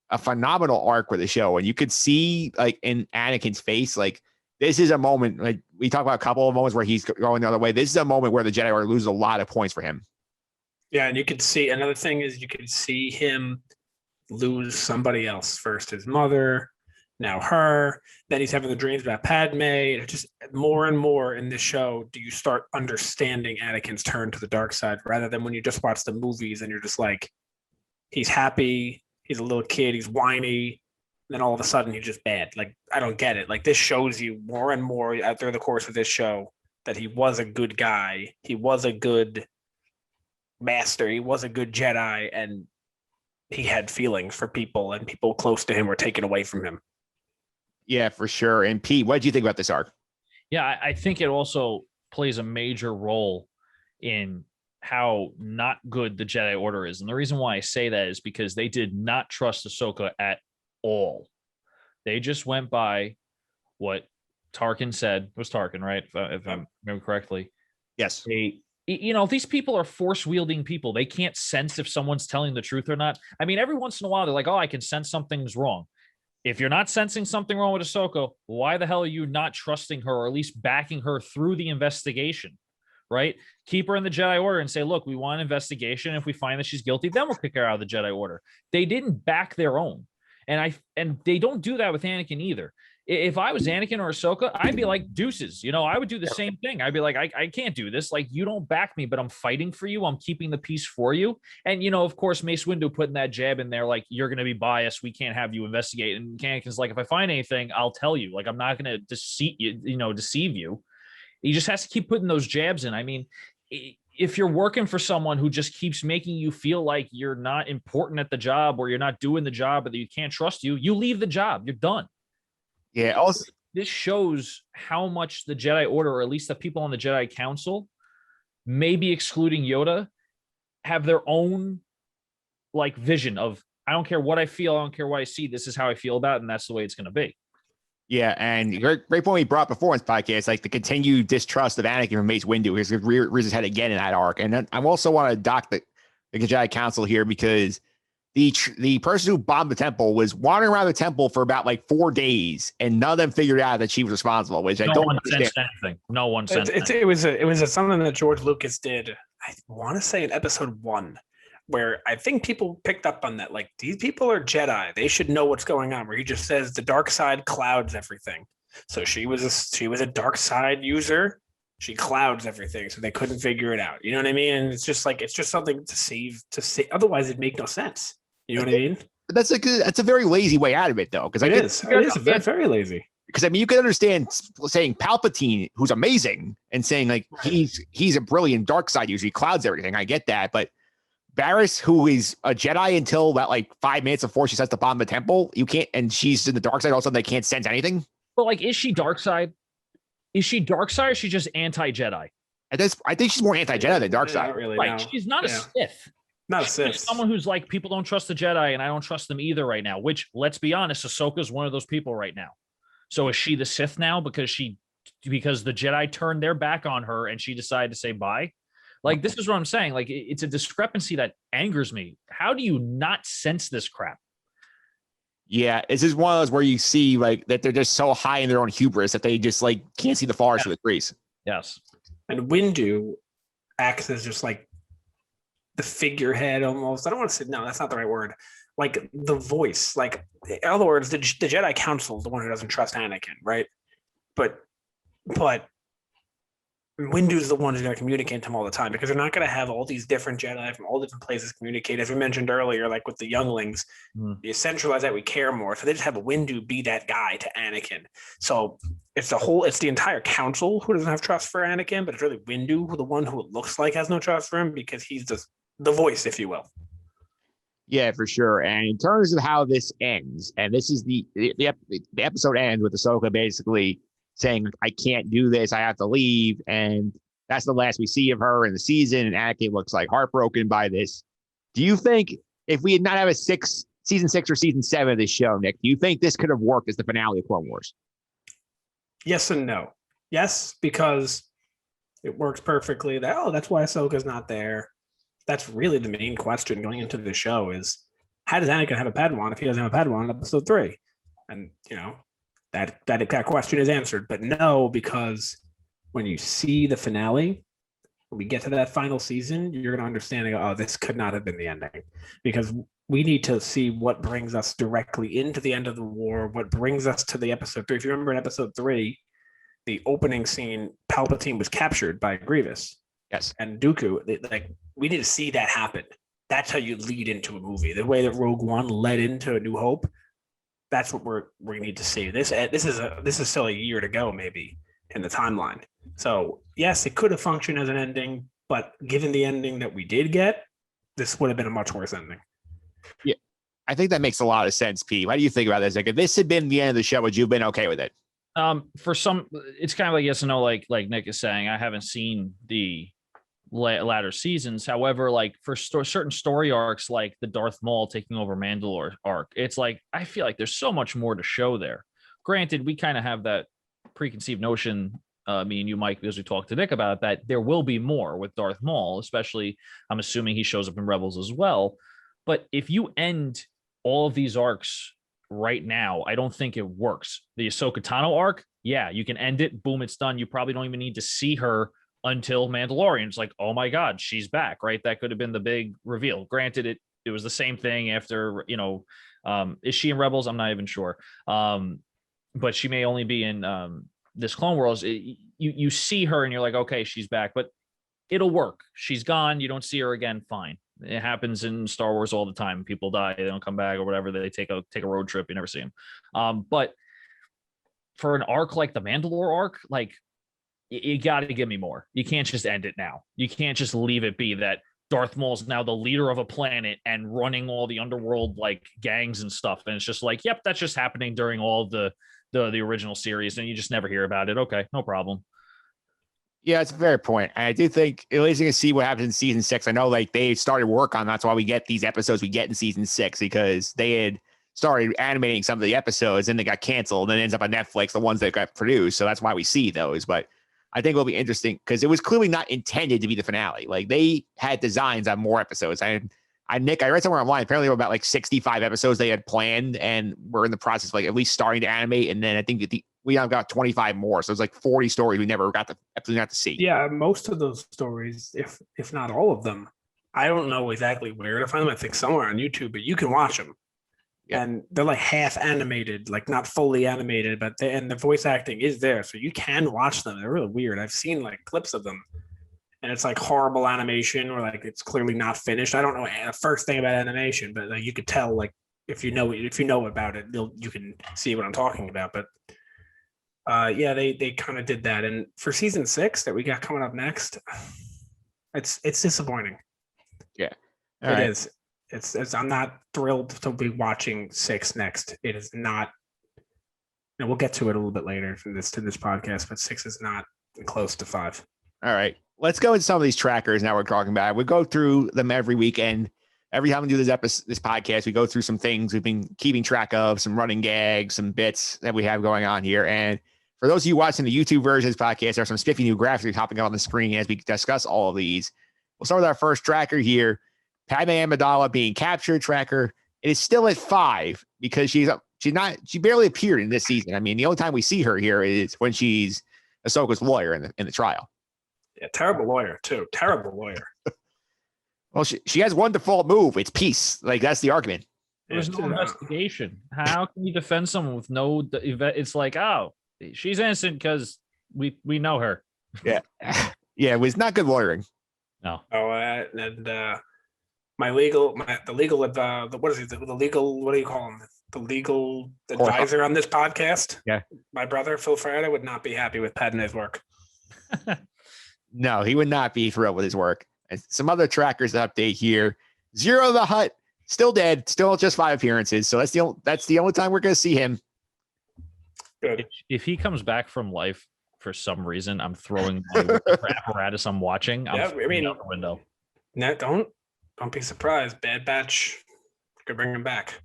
a phenomenal arc for the show. And you could see like in Anakin's face, like this is a moment, like we talk about a couple of moments where he's going the other way. This is a moment where the Jedi Order loses a lot of points for him. Yeah, and you could see another thing is you could see him lose somebody else. First his mother, now her. Then he's having the dreams about Padme. And just more and more in this show do you start understanding Anakin's turn to the dark side, rather than when you just watch the movies and you're just like, he's happy, he's a little kid, he's whiny, and then all of a sudden he's just bad. Like, I don't get it. Like, this shows you more and more through the course of this show that he was a good guy, he was a good master, he was a good Jedi, and he had feelings for people, and people close to him were taken away from him. Yeah, for sure. And Pete, what did you think about this arc? Yeah, I think it also plays a major role in how not good the Jedi Order is. And the reason why I say that is because they did not trust Ahsoka at all. They just went by what Tarkin said. It was Tarkin, right? If I remember correctly. Yes. These people are force-wielding people. They can't sense if someone's telling the truth or not. I mean, every once in a while, they're like, oh, I can sense something's wrong. If you're not sensing something wrong with Ahsoka, why the hell are you not trusting her, or at least backing her through the investigation, right? Keep her in the Jedi Order and say, look, we want an investigation. If we find that she's guilty, then we'll kick her out of the Jedi Order. They didn't back their own. And they don't do that with Anakin either. If I was Anakin or Ahsoka, I'd be like, deuces. I would do the same thing. I'd be like, I can't do this. Like, you don't back me, but I'm fighting for you. I'm keeping the peace for you. And, of course, Mace Windu putting that jab in there, like, you're going to be biased. We can't have you investigate. And Anakin's like, if I find anything, I'll tell you. Like, I'm not going to deceive you. He just has to keep putting those jabs in. I mean, if you're working for someone who just keeps making you feel like you're not important at the job, or you're not doing the job, or that you can't trust you leave the job. You're done. Yeah. Also, this shows how much the Jedi Order, or at least the people on the Jedi Council, maybe excluding Yoda, have their own like vision of, I don't care what I feel, I don't care what I see, this is how I feel about it, and that's the way it's going to be. Yeah, and great point we brought before in this podcast, like the continued distrust of Anakin from Mace Windu is rears his head again in that arc. And then I also want to dock the Jedi Council here, because the person who bombed the temple was wandering around the temple for about like 4 days, and none of them figured out that she was responsible, which I don't understand. Anything. No one sensed anything. It was something that George Lucas did, I want to say in episode 1, where I think people picked up on that. Like, these people are Jedi, they should know what's going on. Where he just says the dark side clouds everything. So she was a dark side user. She clouds everything, so they couldn't figure it out. You know what I mean? And it's just something to save. Otherwise, it'd make no sense. You know what I mean? That's a very lazy way out of it, though, because it is very lazy. Because I mean, you can understand saying Palpatine, who's amazing, and saying like he's a brilliant dark side user, he clouds everything. I get that, but Barriss, who is a Jedi until about like 5 minutes before she sets to bomb the temple, you can't, and she's in the dark side. All of a sudden, they can't sense anything. But like, is she dark side? Is she dark side, or is she just anti-Jedi? I think she's more anti-Jedi than dark side. Really, right? no. She's not a Sith. Not a Sith. She's someone who's like, people don't trust the Jedi, and I don't trust them either right now. Which, let's be honest, Ahsoka's one of those people right now. So is she the Sith now because the Jedi turned their back on her and she decided to say bye? Like, this is what I'm saying. Like, it's a discrepancy that angers me. How do you not sense this crap? Yeah, this is one of those where you see like that they're just so high in their own hubris that they just like can't see the forest for the trees. Yes. And Windu acts as just like the figurehead almost. I don't want to say, no, that's not the right word. Like the voice, like in other words, the Jedi Council is the one who doesn't trust Anakin, right? But Windu's the one who's going to communicate to him all the time, because they're not going to have all these different Jedi from all different places communicate. As we mentioned earlier, like with the younglings, you centralize that, we care more. So they just have Windu be that guy to Anakin. So it's the entire council who doesn't have trust for Anakin, but it's really Windu, the one who it looks like has no trust for him, because he's the voice, if you will. Yeah, for sure. And in terms of how this ends, and this is the episode ends with Ahsoka basically saying, I can't do this. I have to leave. And that's the last we see of her in the season. And Anakin looks like heartbroken by this. Do you think if we had not have season 6 or season 7 of this show, Nick, do you think this could have worked as the finale of Clone Wars? Yes and no. Yes, because it works perfectly. That's why Ahsoka's not there. That's really the main question going into the show is, how does Anakin have a Padawan if he doesn't have a Padawan in episode 3? And, that question is answered. But no, because when you see the finale, when we get to that final season, you're going to understand, this could not have been the ending. Because we need to see what brings us directly into the end of the war, what brings us to the episode 3. If you remember in episode 3, the opening scene, Palpatine was captured by Grievous. Yes. And Dooku. We need to see that happen. That's how you lead into a movie. The way that Rogue One led into A New Hope, that's what we need to see. This is still a year to go, maybe, in the timeline. So yes, it could have functioned as an ending, but given the ending that we did get, this would have been a much worse ending. Yeah, I think that makes a lot of sense, Pete. What do you think about this? Like, if this had been the end of the show, would you have been okay with it? For some, it's kind of like yes and no. Like Nick is saying, I haven't seen the latter seasons. However, like for certain story arcs, like the Darth Maul taking over Mandalore arc, it's like I feel like there's so much more to show there. Granted, we kind of have that preconceived notion, me and you, Mike, because we talked to Nick about it, that there will be more with Darth Maul, especially I'm assuming he shows up in Rebels as well. But if you end all of these arcs right now, I don't think it works. The Ahsoka Tano arc, yeah, you can end it. Boom, it's done. You probably don't even need to see her until Mandalorian. It's like, oh my God, she's back, right? That could have been the big reveal. Granted, it was the same thing after, is she in Rebels? I'm not even sure. But she may only be in this Clone Wars. You see her and you're like, okay, she's back, but it'll work. She's gone. You don't see her again. Fine. It happens in Star Wars all the time. People die, they don't come back or whatever. They take a road trip. You never see them. But for an arc like the Mandalore arc, like you got to give me more. You can't just end it now. You can't just leave it be that Darth Maul's now the leader of a planet and running all the underworld like gangs and stuff. And it's just like, yep, that's just happening during all the original series, and you just never hear about it. Okay, no problem. Yeah, it's a fair point. And I do think at least you can see what happens in season 6. I know like they started work on that's why we get these episodes we get in season 6, because they had started animating some of the episodes and they got canceled and it ends up on Netflix, the ones that got produced. So that's why we see those. But I think it'll be interesting because it was clearly not intended to be the finale. Like they had designs on more episodes. Nick, I read somewhere online, apparently about like 65 episodes they had planned and we're in the process of like at least starting to animate. And then I think we now got 25 more. So it's like 40 stories we never got to see. Yeah, most of those stories, if not all of them, I don't know exactly where to find them. I think somewhere on YouTube, but you can watch them. Yeah. And they're like half animated, like not fully animated, but and the voice acting is there. So you can watch them. They're really weird. I've seen like clips of them. And it's like horrible animation or like it's clearly not finished. I don't know the first thing about animation, but like you could tell like if you know about it, you can see what I'm talking about. But yeah, they kind of did that. And for season 6 that we got coming up next, it's disappointing. Yeah, it is. It's I'm not thrilled to be watching 6 next. It is not. We'll get to it a little bit later from this podcast, but 6 is not close to 5. All right. Let's go into some of these trackers now we're talking about. We go through them every weekend. Every time we do this podcast, we go through some things we've been keeping track of, some running gags, some bits that we have going on here. And for those of you watching the YouTube version of this podcast, there are some spiffy new graphics hopping up on the screen as we discuss all of these. We'll start with our first tracker here. Padme Amidala being captured tracker. It is still at 5 because she barely appeared in this season. I mean, the only time we see her here is when she's Ahsoka's lawyer in the trial. Yeah, terrible lawyer too. Terrible lawyer. Well, she has one default move. It's peace. Like that's the argument. There's no investigation. How can you defend someone with no event? It's like, oh, she's innocent because we know her. Yeah, yeah. It was not good lawyering. No. Oh, and the legal what do you call him? The legal advisor on this podcast. Yeah. My brother Phil Fraietta would not be happy with Padme's work. No, he would not be thrilled with his work. And some other trackers to update here. Zero the Hutt, still dead, still just 5 appearances. So that's the only time we're going to see him. Good. If he comes back from life for some reason, I'm throwing whatever apparatus I'm watching. I'm throwing it out the window. No, don't be surprised. Bad Batch could bring him back.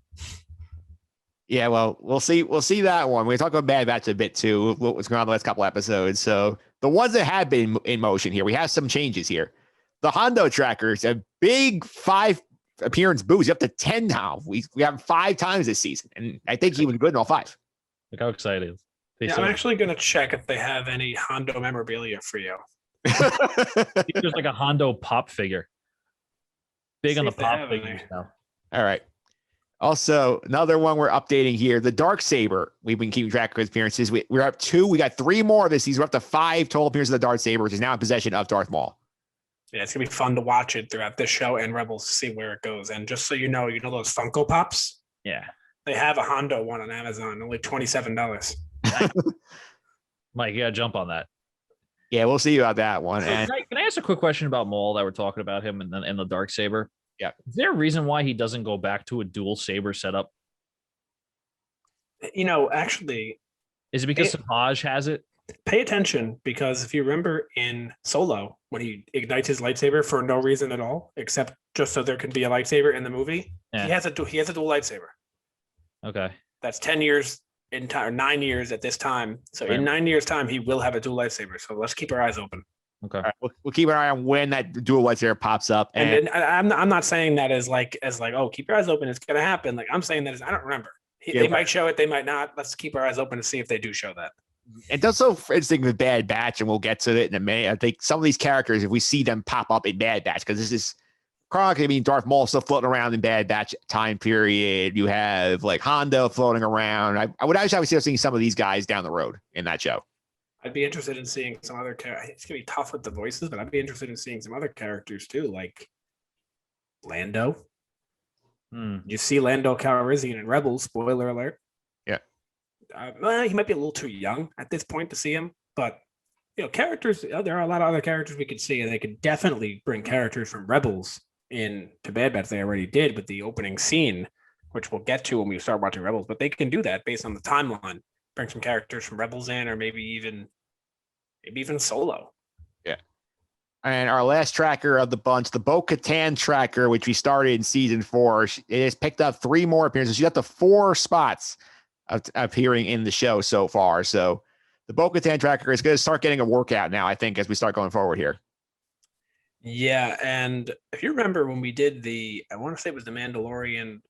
Yeah, well, we'll see. We'll see that one. We talk about Bad Batch a bit too. What's going on the last couple episodes? So the ones that have been in motion here, we have some changes here. The Hondo trackers, a big 5 appearance boost, up to 10 now. We have 5 times this season, and I think he was good in all 5. Look how excited. Yeah, I'm actually going to check if they have any Hondo memorabilia for you. There's like a Hondo pop figure. Big on the pop figures now. All right. Also, another one we're updating here, the Darksaber. We've been keeping track of his appearances. We're up 2. We got 3 more this season. We're up to 5 total appearances of the Darksaber, which is now in possession of Darth Maul. Yeah, it's going to be fun to watch it throughout this show and Rebels to see where it goes. And just so you know those Funko Pops? Yeah. They have a Hondo one on Amazon, only $27. Mike, you got to jump on that. Yeah, we'll see about that one. So can I ask a quick question about Maul that we're talking about him and the Darksaber? Yeah. Is there a reason why he doesn't go back to a dual saber setup? Actually, is it because Savage has it? Pay attention, because if you remember in Solo, when he ignites his lightsaber for no reason at all, except just so there can be a lightsaber in the movie, he has a dual lightsaber. Okay. That's 10 years in time, or 9 years at this time. So in 9 years' time, he will have a dual lightsaber. So let's keep our eyes open. Okay. Right, we'll keep an eye on when that dual lightsaber pops up. And I'm not saying that as like, oh, keep your eyes open, it's going to happen. Like, I'm saying that as I don't remember. They might show it, they might not. Let's keep our eyes open to see if they do show that. And that's so interesting with Bad Batch, and we'll get to it in a minute. I think some of these characters, if we see them pop up in Bad Batch, because this is chronically, I mean, Darth Maul still floating around in Bad Batch time period. You have like Hondo floating around. I would actually see us seeing some of these guys down the road in that show. I'd be interested in seeing some other characters. It's going to be tough with the voices, but I'd be interested in seeing some other characters too, like Lando. You see Lando Calrissian in Rebels, spoiler alert. Yeah. He might be a little too young at this point to see him, but characters, there are a lot of other characters we could see, and they could definitely bring characters from Rebels in to Bad Batch. They already did with the opening scene, which we'll get to when we start watching Rebels, but they can do that based on the timeline. Bring some characters from Rebels in, or maybe even Solo. Yeah. And our last tracker of the bunch, the Bo-Katan tracker, which we started in season 4, it has picked up 3 more appearances. She's got the 4 spots appearing in the show so far. So the Bo-Katan tracker is going to start getting a workout now, I think, as we start going forward here. Yeah, and if you remember when we did I want to say it was the Mandalorian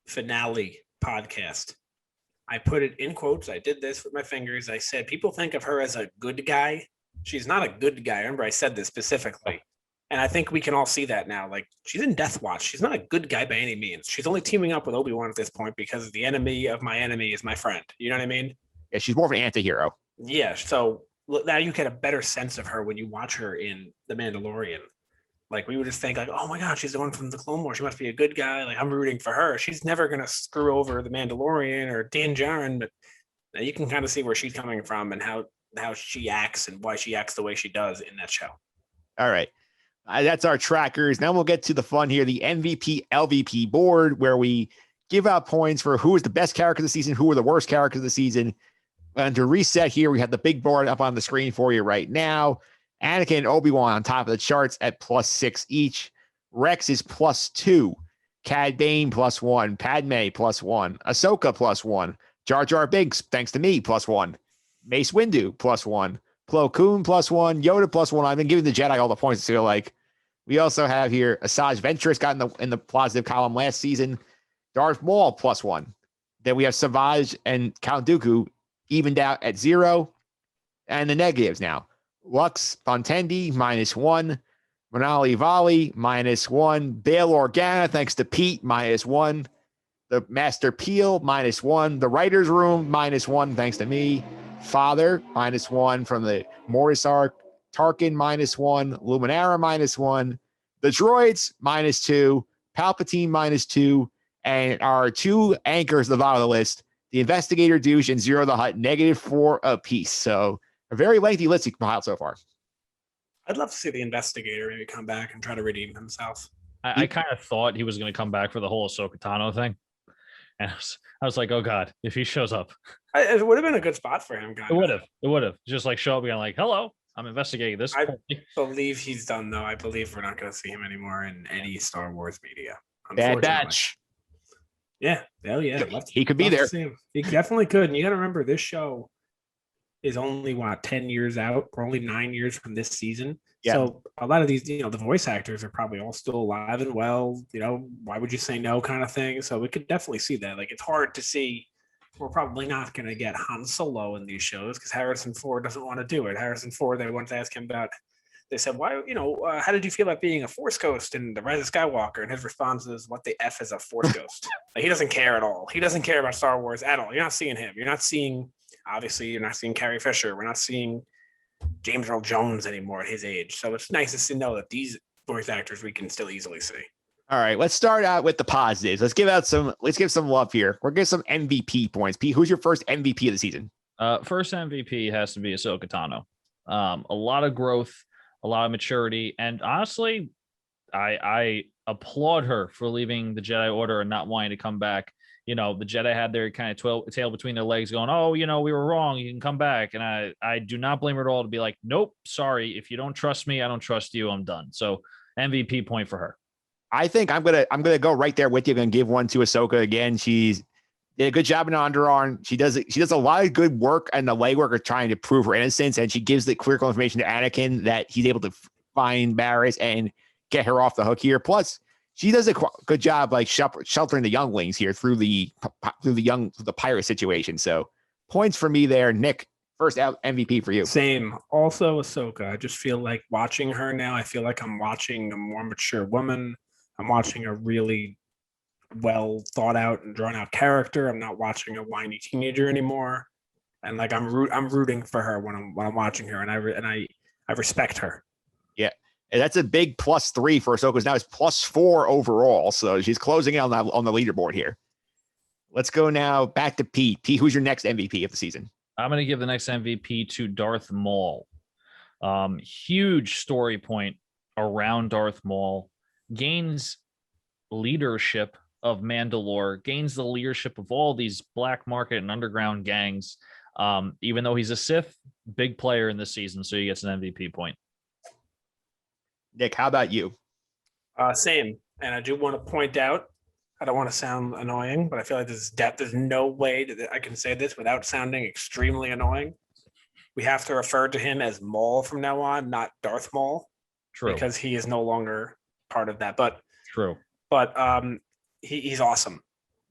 finale podcast, I put it in quotes. I did this with my fingers. I said, people think of her as a good guy. She's not a good guy. Remember, I said this specifically. And I think we can all see that now. Like, she's in Death Watch. She's not a good guy by any means. She's only teaming up with Obi-Wan at this point because the enemy of my enemy is my friend. You know what I mean? Yeah, she's more of an anti-hero. Yeah, so now you get a better sense of her when you watch her in The Mandalorian. Like, we would just think, like, oh my God, she's the one from the Clone Wars. She must be a good guy. Like, I'm rooting for her. She's never going to screw over the Mandalorian or Din Djarin, but now you can kind of see where she's coming from and how she acts and why she acts the way she does in that show. All right. That's our trackers. Now we'll get to the fun here, the MVP, LVP board, where we give out points for who is the best character of the season, who are the worst characters of the season. And to reset here, we have the big board up on the screen for you right now. Anakin and Obi-Wan on top of the charts at +6 each. Rex is +2. Cad Bane +1. Padme +1. Ahsoka +1. Jar Jar Binks, thanks to me, +1. Mace Windu +1. Plo Koon +1. Yoda +1. I've been giving the Jedi all the points. So like, we also have here Asajj Ventress got in the positive column last season. Darth Maul +1. Then we have Savage and Count Dooku evened out at 0. And the negatives now. Lux Bontendi -1, Manali Vali -1, Bail Organa, thanks to Pete, -1, the Master Peel -1, the Writer's Room -1, thanks to me, Father -1 from the Mortis arc, Tarkin -1, Luminara -1, the Droids -2, Palpatine -2, and our 2 anchors at the bottom of the list, the Investigator Douche and Zero the Hutt, -4 apiece. So a very lengthy list he compiled so far. I'd love to see the Investigator maybe come back and try to redeem himself. I kind of thought he was going to come back for the whole Ahsoka Tano thing. And I was like, oh God, if he shows up. It would have been a good spot for him, guys. It would have. Just like show up again, like, hello, I'm investigating this. I believe he's done, though. I believe we're not going to see him anymore in any Star Wars media. Bad Batch. Yeah. Oh, yeah. He could be there. He definitely could. And you got to remember, this show is only, 10 years out? We're only 9 years from this season. Yeah. So a lot of these, the voice actors are probably all still alive and well. Why would you say no kind of thing? So we could definitely see that. Like, it's hard to see. We're probably not going to get Han Solo in these shows because Harrison Ford doesn't want to do it. Harrison Ford, they wanted to ask him about, they said, why, how did you feel about being a Force ghost in The Rise of Skywalker? And his response is, what the F is a Force ghost? Like, he doesn't care at all. He doesn't care about Star Wars at all. You're not seeing him. You're not seeing Carrie Fisher. We're not seeing James Earl Jones anymore at his age. So it's nice to know that these voice actors we can still easily see. All right, let's start out with the positives. Let's give some love here. We're getting some MVP points. Pete, who's your first MVP of the season? First MVP has to be Ahsoka Tano. A lot of growth, a lot of maturity, and honestly, I applaud her for leaving the Jedi Order and not wanting to come back. The Jedi had their kind of tail between their legs going, oh, we were wrong. You can come back. And I do not blame her at all to be like, nope, sorry. If you don't trust me, I don't trust you. I'm done. So MVP point for her. I think I'm gonna go right there with you. I'm gonna give one to Ahsoka again. She's did a good job in underarm. She does a lot of good work and the legwork of trying to prove her innocence, and she gives the critical information to Anakin that he's able to find Barriss and get her off the hook here. Plus, she does a good job like sheltering the younglings here through the pirate situation. So points for me there. Nick, first out MVP for you. Same. Also Ahsoka. I just feel like watching her now. I feel like I'm watching a more mature woman. I'm watching a really well thought out and drawn out character. I'm not watching a whiny teenager anymore. And like I'm rooting for her when I'm watching her, and I respect her. Yeah. And that's a big +3 for Ahsoka. Now it's +4 overall. So she's closing in on the leaderboard here. Let's go now back to Pete. Pete, who's your next MVP of the season? I'm going to give the next MVP to Darth Maul. Huge story point around Darth Maul. Gains leadership of Mandalore, gains the leadership of all these black market and underground gangs. Even though he's a Sith, big player in this season, so he gets an MVP point. Nick, how about you? Same. And I do want to point out, I don't want to sound annoying, but I feel like there's no way that I can say this without sounding extremely annoying. We have to refer to him as Maul from now on, not Darth Maul. True. Because he is no longer part of that. But true. But he's awesome.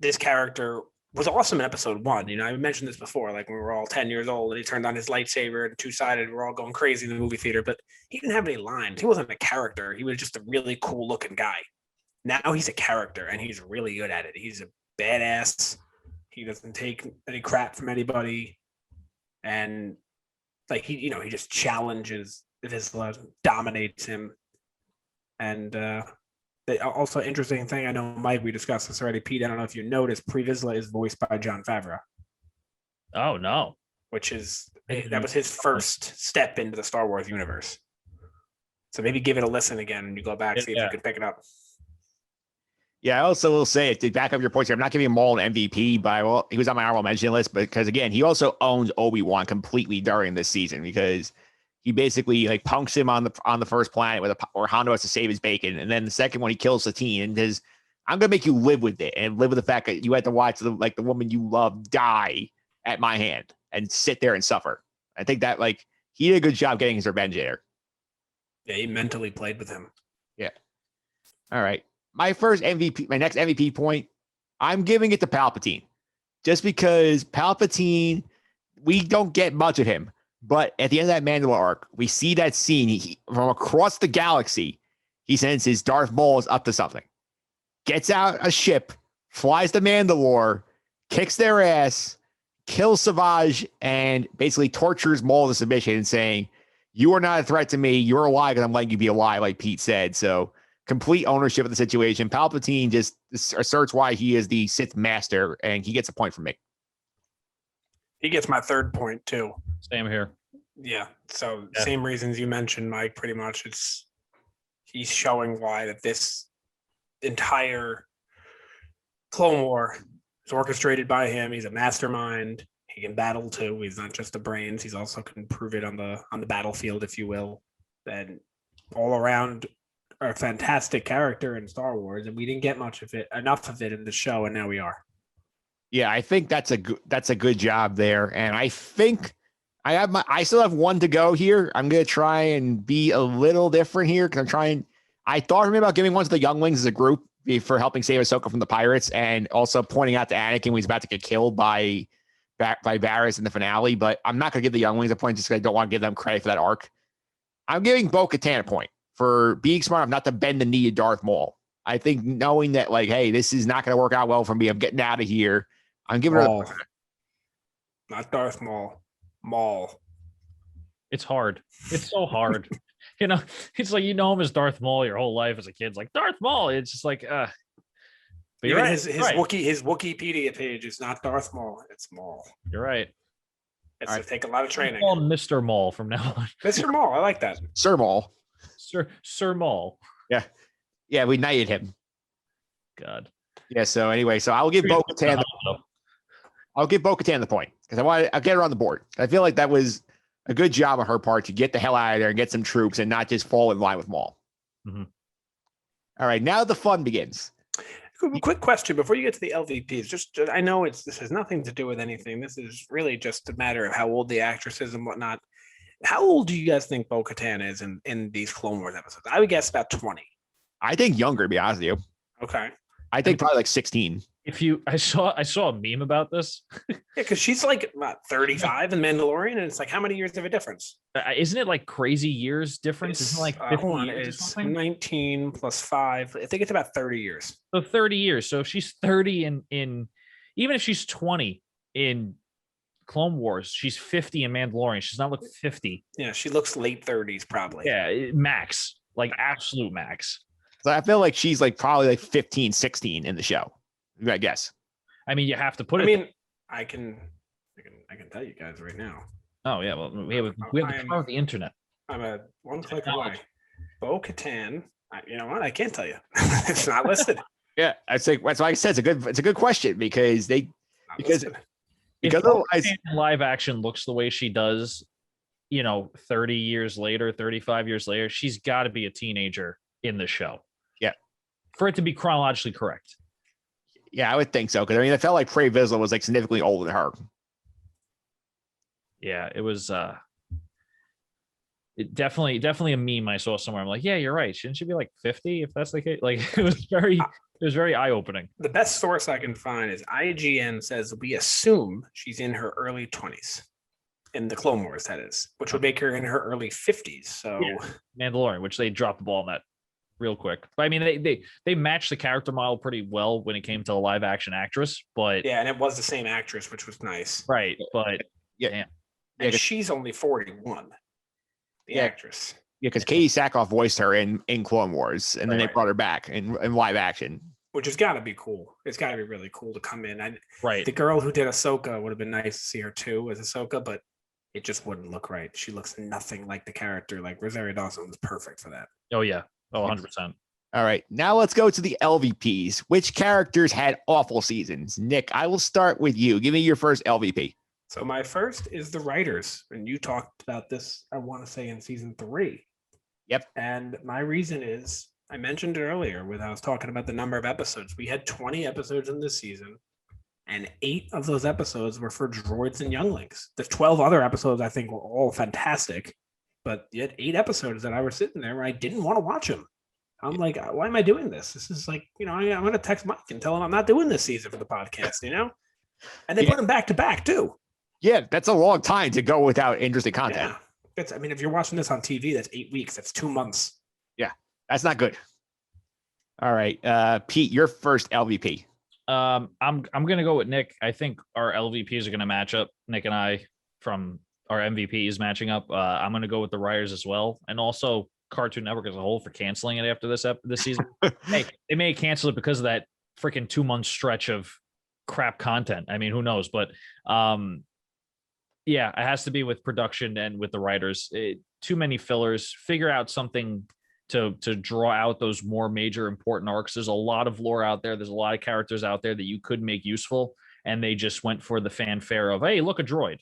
This character was awesome in episode 1. I mentioned this before, like when we were all 10 years old and he turned on his lightsaber and two-sided, we're all going crazy in the movie theater, but he didn't have any lines. He wasn't a character. He was just a really cool looking guy. Now he's a character and he's really good at it. He's a badass. He doesn't take any crap from anybody. And like he just challenges Vizsla, dominates him. And also interesting thing, I know, Mike, we discussed this already. Pete, I don't know if you noticed, Pre Vizsla is voiced by Jon Favreau. Oh, no. That was his first step into the Star Wars universe. So maybe give it a listen again and you go back, see if you can pick it up. Yeah, I also will say, to back up your points here, I'm not giving Maul an MVP, but he was on my honorable mention list, because again, he also owns Obi-Wan completely during this season, because he basically like punks him on the first planet or Hondo has to save his bacon, and then the second one he kills Satine and says, "I'm gonna make you live with it and live with the fact that you had to watch the woman you love die at my hand and sit there and suffer." I think that he did a good job getting his revenge there. Yeah, he mentally played with him. Yeah. All right. My next MVP point, I'm giving it to Palpatine, just because Palpatine, we don't get much of him. But at the end of that Mandalore arc, we see that scene. He from across the galaxy, he senses Darth Maul is up to something. Gets out a ship, flies to Mandalore, kicks their ass, kills Savage, and basically tortures Maul into submission, saying, "You are not a threat to me. You're alive, and I'm letting you be alive," like Pete said. So complete ownership of the situation. Palpatine just asserts why he is the Sith master, and he gets a point from me. He gets my third point too. Same here. Yeah. So same reasons you mentioned, Mike, pretty much. He's showing why that this entire Clone War is It's orchestrated by him. He's a mastermind. He can battle too. He's not just the brains. He's also can prove it on the battlefield, if you will. And all around a fantastic character in Star Wars, and we didn't get enough of it in the show, and now we are. Yeah, I think that's a good job there, and I think I still have one to go here. I'm gonna try and be a little different here because I thought about giving one to the younglings as a group for helping save Ahsoka from the pirates, and also pointing out to Anakin when he's about to get killed by Varys in the finale. But I'm not gonna give the younglings a point just because I don't want to give them credit for that arc. I'm giving Bo-Katan a point for being smart enough not to bend the knee to Darth Maul. I think knowing that, like, hey, this is not going to work out well for me. I'm getting out of here. I'm giving her not Darth Maul. Maul. It's hard. It's so hard. It's like him as Darth Maul your whole life as a kid. It's like Darth Maul. It's just like, but you're right. His Wikipedia page is not Darth Maul. It's Maul. You're right. It's to take a lot of training. Call him Mr. Maul from now on. Mr. Maul. I like that. Sir Maul. Sir Maul. Yeah. Yeah, we knighted him. God. Yeah, so anyway, I'll give Bo-Katan the point because I'll get her on the board. I feel like that was a good job on her part to get the hell out of there and get some troops and not just fall in line with Maul. Mm-hmm. All right, now the fun begins. Quick question before you get to the LVPs. Just I know this has nothing to do with anything. This is really just a matter of how old the actress is and whatnot. How old do you guys think Bo-Katan is in these Clone Wars episodes? I would guess about 20. I think younger, to be honest with you. Okay. I think probably like 16. I saw a meme about this. Yeah, because she's like about 35 in Mandalorian, and it's like how many years of a difference? Isn't it like crazy years difference? Isn't it like 50 years it's 19 plus 5. I think it's about 30 years. So 30 years. So if she's 30 in even if she's 20 in Clone Wars, she's 50 in Mandalorian. She's not like 50. Yeah, she looks late 30s probably. Yeah, max, like absolute max. So I feel like she's like probably like 15, 16 in the show. I guess. I mean, you have to put it. I mean, I can tell you guys right now. Oh yeah, well we have the power of the internet. I'm a one click away. Bo-Katan. You know what? I can't tell you. It's not listed. Yeah, that's why I said it's a good question because if live action looks the way she does, 30 years later, 35 years later, she's got to be a teenager in the show. Yeah, for it to be chronologically correct. Yeah, I would think so. Because I mean, I felt like Pre Vizsla was like significantly older than her. Yeah, it was it definitely a meme I saw somewhere. I'm like, yeah, you're right. Shouldn't she be like 50 if that's the case? Like it was very eye-opening. The best source I can find is IGN says we assume she's in her early 20s. In the Clone Wars, that is, which would make her in her early 50s. So Mandalorian, which they dropped the ball on that real quick. But I mean, they matched the character model pretty well when it came to a live action actress. But yeah, and it was the same actress, which was nice. Right, but and she's only 41. The actress. Yeah, because Katie Sackhoff voiced her in Clone Wars, and then they brought her back in live action. Which has got to be cool. It's got to be really cool to come in. Right. The girl who did Ahsoka would have been nice to see her too as Ahsoka, but it just wouldn't look right. She looks nothing like the character. Like Rosario Dawson was perfect for that. Oh yeah. Oh, 100%. All right. Now let's go to the LVPs. Which characters had awful seasons? Nick, I will start with you. Give me your first LVP. So my first is the writers. And you talked about this, I want to say, in season 3. Yep. And my reason is, I mentioned it earlier when I was talking about the number of episodes. We had 20 episodes in this season. And 8 of those episodes were for droids and younglings. The 12 other episodes, I think, were all fantastic. But yet 8 episodes that I was sitting there where I didn't want to watch them. I'm like, why am I doing this? This is like, I'm going to text Mike and tell him I'm not doing this season for the podcast, And they put them back to back, too. Yeah, that's a long time to go without interesting content. Yeah. If you're watching this on TV, that's 8 weeks. That's 2 months. Yeah, that's not good. All right. Pete, your first LVP. I'm gonna go with Nick. I think our LVPs are gonna match up. Nick and I from our MVPs matching up. I'm gonna go with the writers as well, and also Cartoon Network as a whole for canceling it after this season. Hey, they may cancel it because of that freaking 2-month stretch of crap content. I mean, who knows? But yeah, it has to be with production and with the writers. Too many fillers. Figure out something to draw out those more major important arcs. There's a lot of lore out there. There's a lot of characters out there that you could make useful, and they just went for the fanfare of, hey, look, a droid.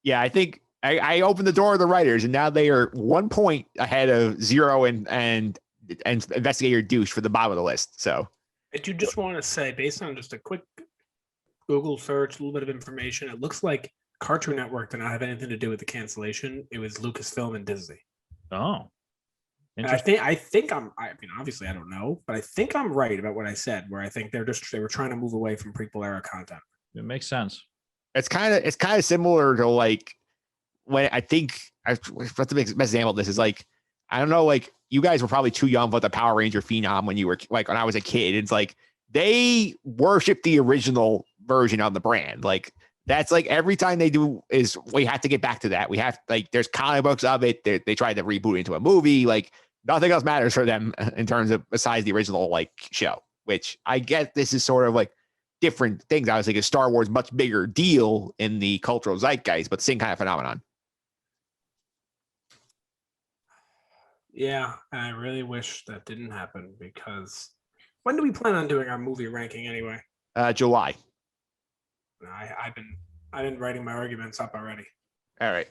Yeah, I think I opened the door to the writers, and now they are 1 point ahead of Zero and Investigator Douche for the bottom of the list. So I do just want to say, based on just a quick Google search, a little bit of information, it looks like Cartoon Network did not have anything to do with the cancellation. It was Lucasfilm and Disney. Oh, and I think I mean, obviously I don't know, but I think I'm right about what I said, where I think they were trying to move away from prequel era content. It makes sense. it's kind of similar to like when I think what's the best example of this is like, I don't know, like you guys were probably too young for the Power Ranger phenom when you were like, when I was a kid. It's like they worship the original version of the brand. Like that's like every time they do is we have to get back to that. We have like, there's comic books of it. They tried to reboot it into a movie. Like nothing else matters for them in terms of besides the original like show, which I get this is sort of like different things. Obviously, like a Star Wars much bigger deal in the cultural zeitgeist, but same kind of phenomenon. Yeah, and I really wish that didn't happen because when do we plan on doing our movie ranking anyway? July. I've been writing my arguments up already. All right,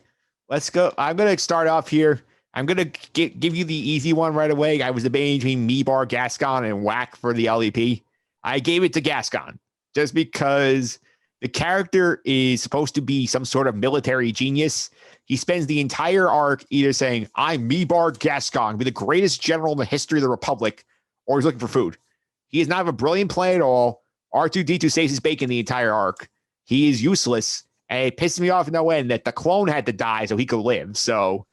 let's go. I'm gonna start off here. I'm gonna give you the easy one right away. I was debating between Meebar, Gascon, and Whack for the LEP. I gave it to Gascon just because the character is supposed to be some sort of military genius. He spends the entire arc either saying, I'm Meebar Gascon, be the greatest general in the history of the Republic, or he's looking for food. He is not a brilliant plan at all. R2-D2 saves his bacon the entire arc. He is useless, and it pisses me off no end that the clone had to die so he could live. So,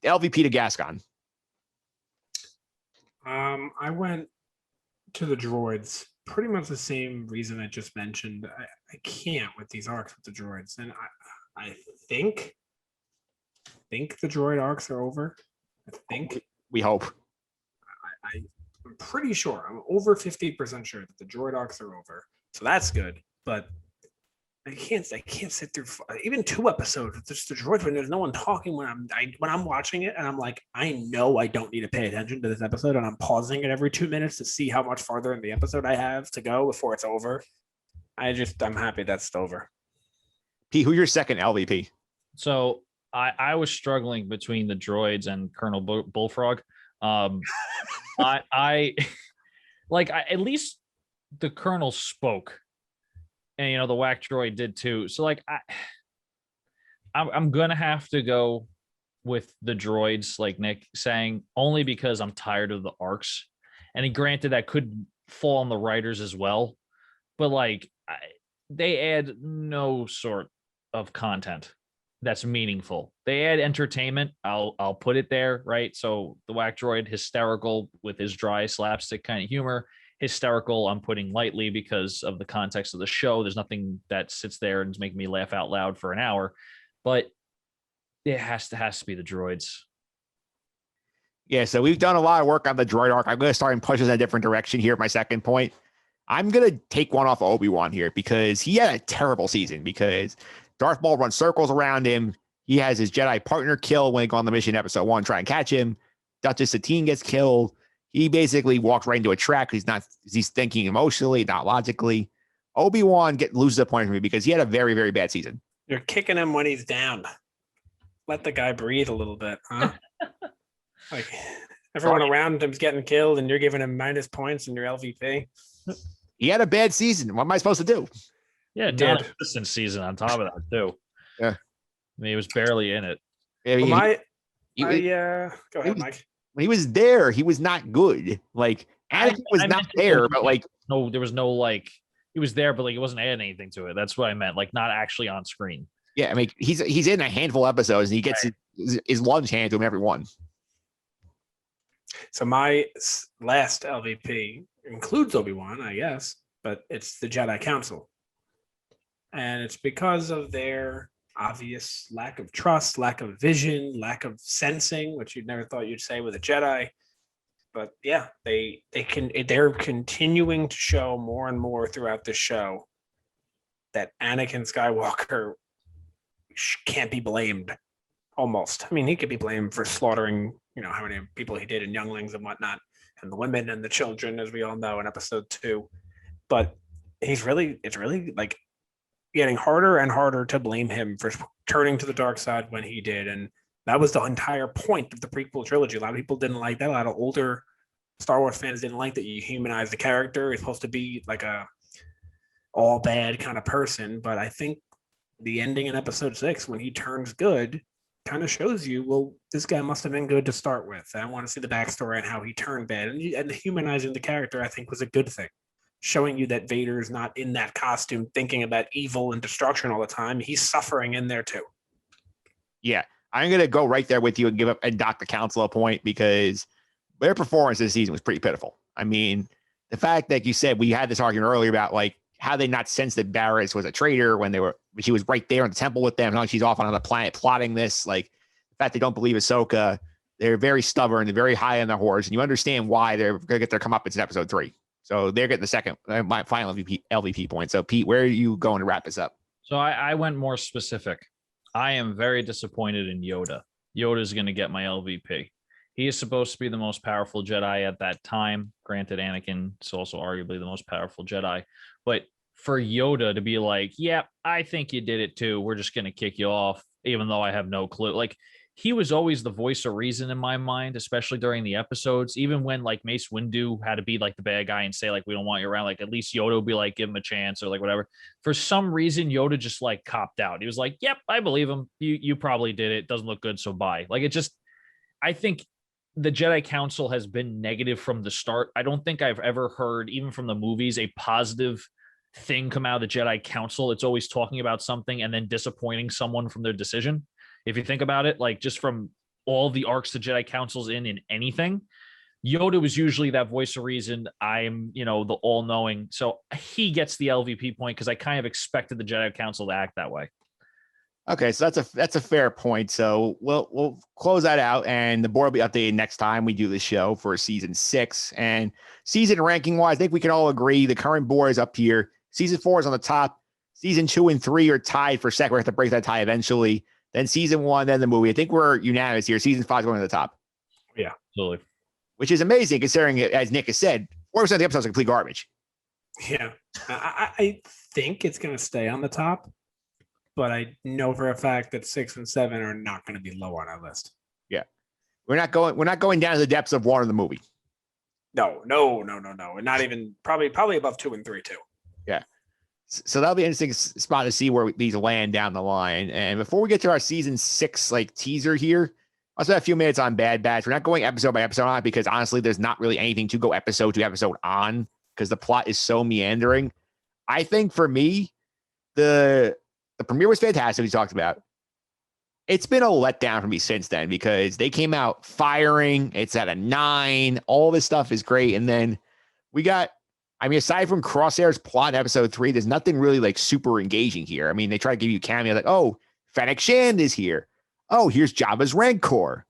LVP to Gascon. I went to the droids. Pretty much the same reason I just mentioned. I can't with these arcs with the droids. And I think the droid arcs are over. I think. We hope. I'm pretty sure. I'm over 50% sure that the droid arcs are over. So that's good. But I can't sit through even 2 episodes with just the droids when there's no one talking when I'm watching it and I'm like, I know I don't need to pay attention to this episode and I'm pausing it every 2 minutes to see how much farther in the episode I have to go before it's over. I'm happy that's over. P, who's your second LVP? So I was struggling between the droids and Colonel Bullfrog. I at least the Colonel spoke. And the Whack droid did too. So like I'm gonna have to go with the droids, like Nick saying, only because I'm tired of the arcs. And granted, that could fall on the writers as well, but like they add no sort of content that's meaningful. They add entertainment. I'll put it there, right? So the Whack droid, hysterical with his dry slapstick kind of humor. Hysterical, I'm putting lightly because of the context of the show. There's nothing that sits there and is making me laugh out loud for an hour, but it has to be the droids. Yeah, so we've done a lot of work on the droid arc. I'm going to start and push us in a different direction here. My second point, I'm going to take one off of Obi-Wan here because he had a terrible season because Darth Maul runs circles around him. He has his Jedi partner killed when he go on the mission in episode 1, try and catch him. Duchess Satine gets killed. He basically walks right into a track. He's thinking emotionally, not logically. Obi-Wan loses a point for me because he had a very, very bad season. You're kicking him when he's down. Let the guy breathe a little bit, huh? Like everyone around him's getting killed and you're giving him minus points in your LVP. He had a bad season. What am I supposed to do? Yeah, non-existent season on top of that too. Yeah. I mean, he was barely in it. Yeah, go ahead, Mike. When he was there, he was not good. Like Anakin was not there, but like there was no like he was there, but like it wasn't adding anything to it. That's what I meant. Like not actually on screen. Yeah, I mean he's in a handful of episodes and he gets his lunch handed to him every one. So my last LVP includes Obi-Wan, I guess, but it's the Jedi Council, and it's because of their obvious lack of trust, lack of vision, lack of sensing, which you'd never thought you'd say with a Jedi. But yeah, they're continuing to show more and more throughout the show that Anakin Skywalker can't be blamed. Almost. I mean, he could be blamed for slaughtering how many people he did in Younglings and whatnot, and the women and the children, as we all know in episode 2. But it's really like getting harder and harder to blame him for turning to the dark side when he did. And that was the entire point of the prequel trilogy. A lot of people didn't like that. A lot of older Star Wars fans didn't like that you humanize the character. He's supposed to be like a all bad kind of person. But I think the ending in episode 6, when he turns good, kind of shows you, well, this guy must have been good to start with. I want to see the backstory and how he turned bad. And humanizing the character, I think, was a good thing. Showing you that Vader's not in that costume thinking about evil and destruction all the time. He's suffering in there too. Yeah, I'm going to go right there with you and give up and dock the council a point, because their performance this season was pretty pitiful. I mean, the fact that you said, we had this argument earlier about like how they not sensed that Barriss was a traitor when she was right there in the temple with them. Now she's off on another planet plotting this. Like the fact they don't believe Ahsoka, they're very stubborn, they're very high on their horse, and you understand why they're going to get their comeuppance in episode 3. So they're getting the second, my final LVP point. So Pete, where are you going to wrap this up? So I went more specific. I am very disappointed in Yoda. Yoda is going to get my LVP. He is supposed to be the most powerful Jedi at that time. Granted, Anakin is also arguably the most powerful Jedi. But for Yoda to be like, yeah, I think you did it too. We're just going to kick you off, even though I have no clue. Like, he was always the voice of reason in my mind, especially during the episodes. Even when like Mace Windu had to be like the bad guy and say like, we don't want you around, like at least Yoda would be like, give him a chance or like whatever. For some reason, Yoda just like copped out. He was like, yep, I believe him. You probably did it. Doesn't look good. So bye. Like, it just, I think the Jedi Council has been negative from the start. I don't think I've ever heard, even from the movies, a positive thing come out of the Jedi Council. It's always talking about something and then disappointing someone from their decision. If you think about it, like just from all the arcs the Jedi Council's in anything, Yoda was usually that voice of reason. I'm, the all-knowing. So he gets the LVP point because I kind of expected the Jedi Council to act that way. Okay, so that's a fair point. So we'll close that out, and the board will be updated next time we do the show for season 6. And season ranking wise, I think we can all agree the current board is up here. Season 4 is on the top. Season 2 and 3 are tied for second. We have to break that tie eventually. Then season 1, then the movie. I think we're unanimous here. Season 5 is going to the top. Yeah, absolutely. Which is amazing considering, as Nick has said, 4% of the episodes are complete garbage. Yeah, I think it's going to stay on the top, but I know for a fact that 6 and 7 are not going to be low on our list. Yeah, we're not going down to the depths of 1 in the movie. No, and not even probably above 2 and 3 too. Yeah. So that'll be an interesting spot to see where these land down the line. And before we get to our season 6 like teaser here, I'll spend a few minutes on Bad Batch. We're not going episode by episode on it because honestly, there's not really anything to go episode to episode on because the plot is so meandering. I think for me, the premiere was fantastic. We talked about. It's been a letdown for me since then because they came out firing. It's at a 9. All this stuff is great, and then we got. I mean, aside from Crosshair's plot in episode 3, there's nothing really like super engaging here. I mean, they try to give you a cameo like, oh, Fennec Shand is here. Oh, here's Jabba's Rancor.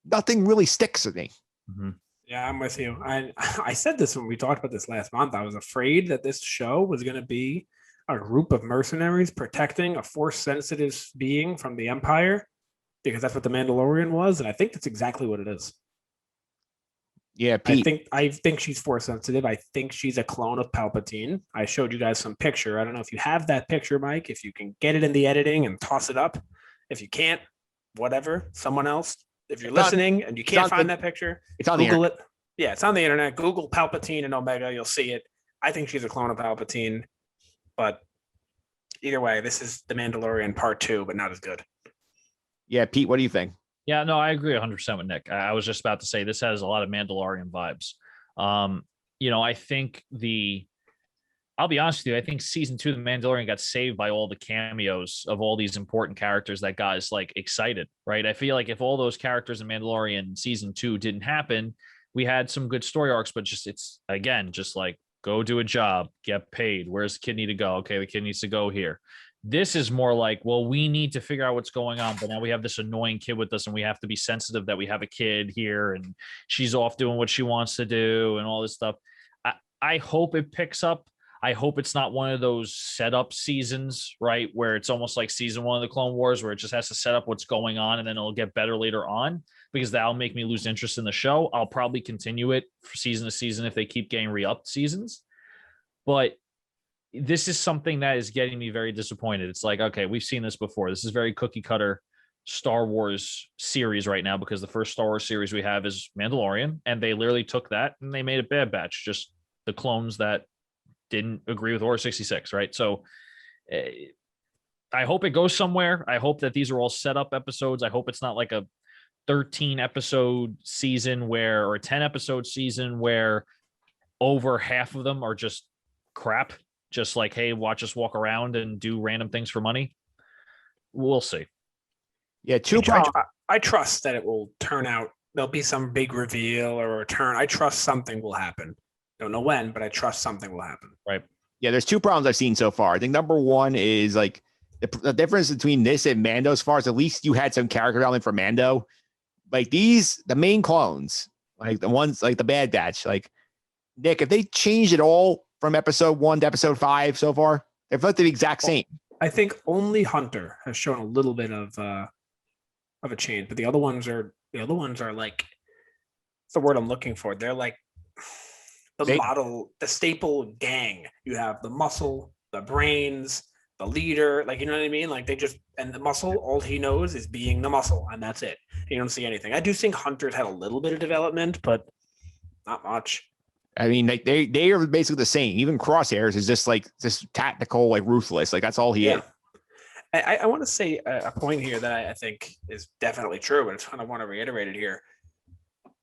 Nothing really sticks with me. Mm-hmm. Yeah, I'm with you. I said this when we talked about this last month. I was afraid that this show was going to be a group of mercenaries protecting a force-sensitive being from the Empire because that's what the Mandalorian was, and I think that's exactly what it is. Yeah, Pete. I think she's force sensitive. I think she's a clone of Palpatine. I showed you guys some picture. I don't know if you have that picture, Mike. If you can get it in the editing and toss it up. If you can't, whatever. Someone else. If you're listening and you can't find that picture, it's on Google it. Yeah, it's on the internet. Google Palpatine and Omega. You'll see it. I think she's a clone of Palpatine. But either way, this is The Mandalorian Part 2, but not as good. Yeah, Pete, what do you think? Yeah, no, I agree 100% with Nick. I was just about to say this has a lot of Mandalorian vibes. I think I'll be honest with you, I think season 2 of The Mandalorian got saved by all the cameos of all these important characters that got us like excited, right? I feel like if all those characters in Mandalorian season 2 didn't happen, we had some good story arcs, but it's like go do a job, get paid. Where's the kid need to go? Okay, the kid needs to go here. This is more like, well, we need to figure out what's going on, but now we have this annoying kid with us and we have to be sensitive that we have a kid here and she's off doing what she wants to do and all this stuff. I hope it picks up. I hope it's not one of those setup seasons, right? Where it's almost like season 1 of the Clone Wars, where it just has to set up what's going on and then it'll get better later on, because that'll make me lose interest in the show. I'll probably continue it for season to season if they keep getting re-upped seasons. But this is something that is getting me very disappointed. It's like, okay, we've seen this before. This is very cookie cutter Star Wars series right now, because the first Star Wars series we have is Mandalorian, and they literally took that and they made a Bad Batch, just the clones that didn't agree with Order 66, right? So I hope it goes somewhere. I hope that these are all set up episodes. I hope it's not like a 13 episode season or a 10 episode season where over half of them are just crap. Just like, hey, watch us walk around and do random things for money. We'll see. Yeah, I trust that it will turn out. There'll be some big reveal or a return. I trust something will happen. Don't know when, but I trust something will happen. Right. Yeah, there's 2 problems I've seen so far. I think number one is like the difference between this and Mando, as far as at least you had some character development for Mando. Like the main clones, like the ones like the Bad Batch, like Nick, if they changed it all from episode 1 to episode 5 so far, they've looked the exact same. I think only Hunter has shown a little bit of a change, but the other ones are like, it's the word I'm looking for. They're like the staple gang. You have the muscle, the brains, the leader, like, you know what I mean? Like and the muscle, all he knows is being the muscle, and that's it. You don't see anything. I do think Hunter's had a little bit of development, but not much. I mean, like they are basically the same. Even Crosshairs is just like this tactical, like ruthless. Like that's all he is. I want to say a point here that I think is definitely true, and I want to reiterate it here.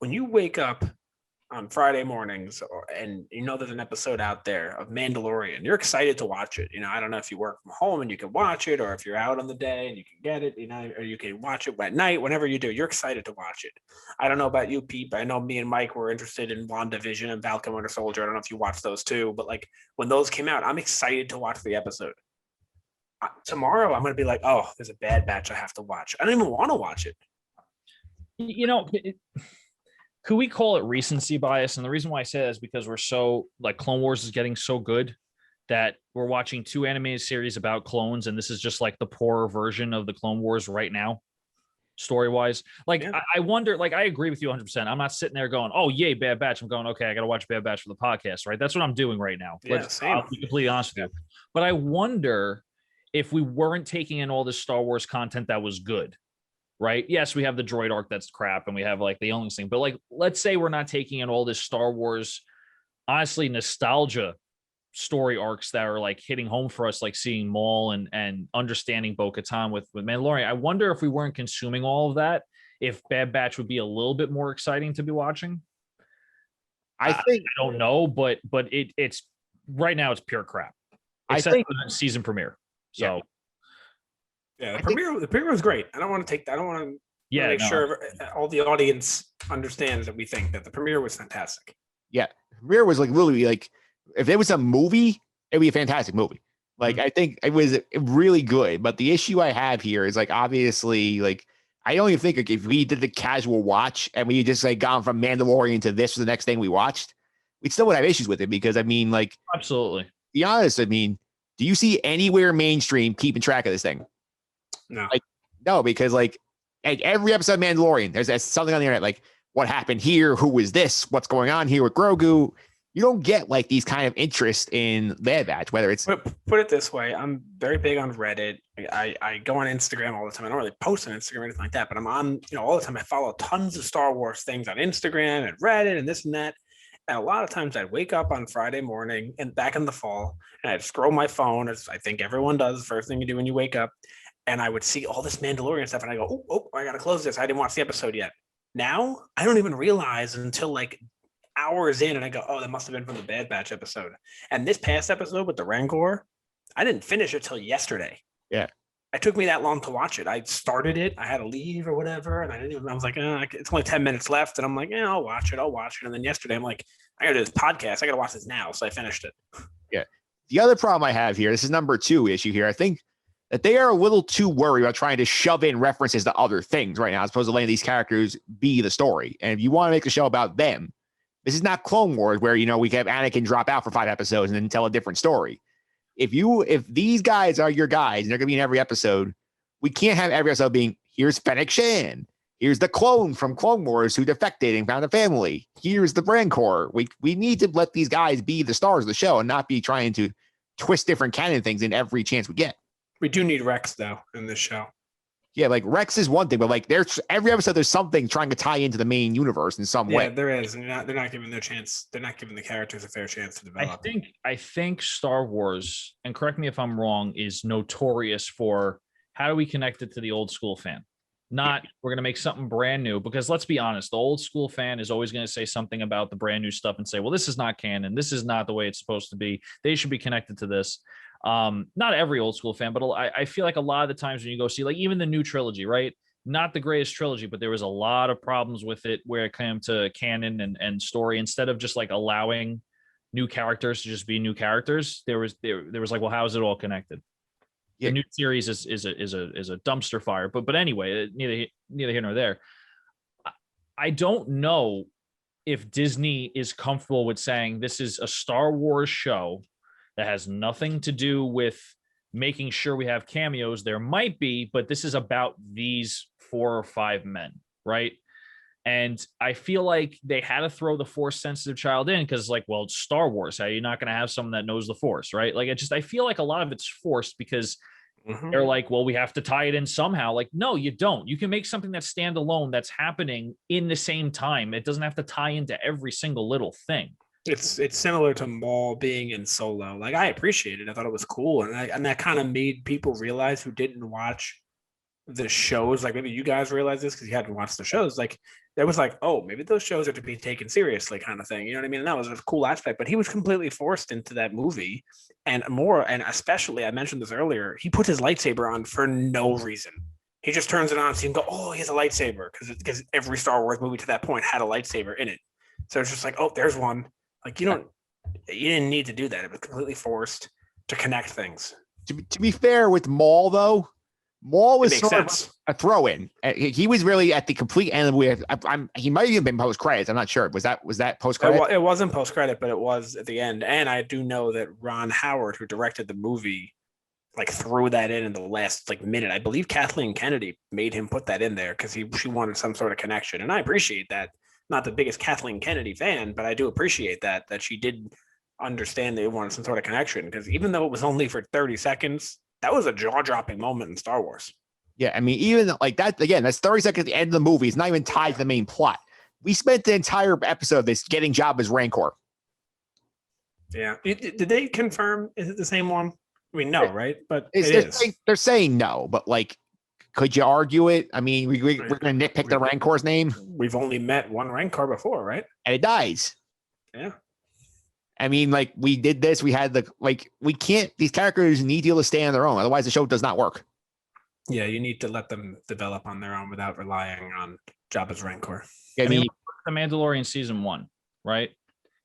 When you wake up on Friday mornings and you know there's an episode out there of Mandalorian, you're excited to watch it. You know, I don't know if you work from home and you can watch it, or if you're out on the day and you can get it, you know, or you can watch it at night, whenever you do, you're excited to watch it. I don't know about you, Pete, but I know me and Mike were interested in WandaVision and Falcon Winter Soldier. I don't know if you watched those too, but like when those came out, I'm excited to watch the episode. Tomorrow, I'm going to be like, oh, there's a Bad Batch I have to watch. I don't even want to watch it. You know, could we call it recency bias? And the reason why I say that is because we're so, like, Clone Wars is getting so good that we're watching 2 animated series about clones, and this is just like the poorer version of the Clone Wars right now, story-wise. Like, yeah. I wonder, like, I agree with you 100%. I'm not sitting there going, oh, yay, Bad Batch. I'm going, okay, I got to watch Bad Batch for the podcast, right? That's what I'm doing right now. Yeah, I'll be completely honest with you. But I wonder if we weren't taking in all this Star Wars content that was good, right? Yes, we have the droid arc that's crap, and we have like the only thing, but like, let's say we're not taking in all this Star Wars, honestly, nostalgia story arcs that are like hitting home for us, like seeing Maul and understanding Bo-Katan with Mandalorian. I wonder if we weren't consuming all of that, if Bad Batch would be a little bit more exciting to be watching. I don't know, but it's right now it's pure crap. Except for the season premiere. So, yeah, the premiere was great. I don't want to take that. I don't want to make sure all the audience understands that we think that the premiere was fantastic. Yeah, the premiere was like really like, if it was a movie, it'd be a fantastic movie. Like, I think it was really good. But the issue I have here is like, obviously, like, I don't even think like, if we did the casual watch and we just like gone from Mandalorian to this for the next thing we watched, we still would have issues with it, because I mean, like, absolutely. Be honest, I mean, do you see anywhere mainstream keeping track of this thing? No. Like, no, because like every episode of Mandalorian, there's something on the internet, like what happened here, who was this, what's going on here with Grogu. You don't get like these kind of interest in Bad Batch, whether it's put it this way. I'm very big on Reddit. I go on Instagram all the time. I don't really post on Instagram or anything like that, but I'm on, all the time. I follow tons of Star Wars things on Instagram and Reddit and this and that. And a lot of times I'd wake up on Friday morning and back in the fall, and I'd scroll my phone, as I think everyone does, the first thing you do when you wake up, and I would see all this Mandalorian stuff, and I go, oh, I got to close this. I didn't watch the episode yet. Now, I don't even realize until like hours in, and I go, oh, that must have been from the Bad Batch episode. And this past episode with the Rancor, I didn't finish it till yesterday. Yeah. It took me that long to watch it. I started it. I had to leave or whatever. And I was like, it's only 10 minutes left. And I'm like, yeah, I'll watch it. And then yesterday, I'm like, I got to do this podcast. I got to watch this now. So I finished it. Yeah. The other problem I have here, this is number 2 issue here. I think that they are a little too worried about trying to shove in references to other things right now, as opposed to letting these characters be the story. And if you want to make a show about them, This is not Clone Wars where, we have Anakin drop out for 5 episodes and then tell a different story. If these guys are your guys and they're going to be in every episode, we can't have every episode being, here's Fennec Shan. Here's the clone from Clone Wars who defected and found a family. Here's the Rancor. We need to let these guys be the stars of the show and not be trying to twist different canon things in every chance we get. We do need Rex, though, in this show. Yeah, like Rex is one thing, but like there's every episode there's something trying to tie into the main universe in some way. Yeah, there is. And they're not giving their chance. They're not giving the characters a fair chance to develop. I think Star Wars, and correct me if I'm wrong, is notorious for how do we connect it to the old school fan? Not we're going to make something brand new, because let's be honest, the old school fan is always going to say something about the brand new stuff and say, well, this is not canon. This is not the way it's supposed to be. They should be connected to this. Not every old school fan, but I feel like a lot of the times when you go see, like, even the new trilogy, right? Not the greatest trilogy, but there was a lot of problems with it where it came to canon and story. Instead of just like allowing new characters to just be new characters, there was like, well, how is it all connected? Yeah. The new series is a dumpster fire, but anyway, neither here nor there. I don't know if Disney is comfortable with saying this is a Star Wars show that has nothing to do with making sure we have cameos. There might be, but this is about these 4 or 5 men, right? And I feel like they had to throw the Force sensitive child in because, like, well, it's Star Wars. How are you not going to have someone that knows the Force, right? Like, I feel like a lot of it's forced because they're like, well, we have to tie it in somehow. Like, no, you don't. You can make something that's standalone that's happening in the same time. It doesn't have to tie into every single little thing. It's similar to Maul being in Solo. Like, I appreciate it. I thought it was cool, and that kind of made people realize who didn't watch the shows. Like, maybe you guys realize this because you hadn't watched the shows. Like, it was like, oh, maybe those shows are to be taken seriously, kind of thing. You know what I mean? And that was a cool aspect. But he was completely forced into that movie, and especially, I mentioned this earlier. He put his lightsaber on for no reason. He just turns it on, so you can go, oh, he has a lightsaber, because every Star Wars movie to that point had a lightsaber in it. So it's just like, oh, there's one. Like, you didn't need to do that. It was completely forced to connect things. To be fair with Maul, though, Maul was sort sense. of a throw-in. He was really at the complete end of the way. He might have even been post-credits. I'm not sure. Was that post-credit? It wasn't post-credit, but it was at the end. And I do know that Ron Howard, who directed the movie, like, threw that in the last minute. I believe Kathleen Kennedy made him put that in there because she wanted some sort of connection. And I appreciate that. Not the biggest Kathleen Kennedy fan, but I do appreciate that she did understand they wanted some sort of connection, because even though it was only for 30 seconds, that was a jaw-dropping moment in Star Wars. Yeah, I mean, even like that, again, that's 30 seconds at the end of the movie. It's not even tied to the main plot. We spent the entire episode of this getting Jabba's Rancor. Yeah. Did they confirm? Is it the same one? I mean, no, right? But they're saying no, but like, could you argue it? I mean, we're going to nitpick the Rancor's name. We've only met one Rancor before, right? And it dies. Yeah. I mean, like, we did this. We had we can't, these characters need to be able to stay on their own. Otherwise, the show does not work. Yeah, you need to let them develop on their own without relying on Jabba's Rancor. I mean, The Mandalorian season 1, right?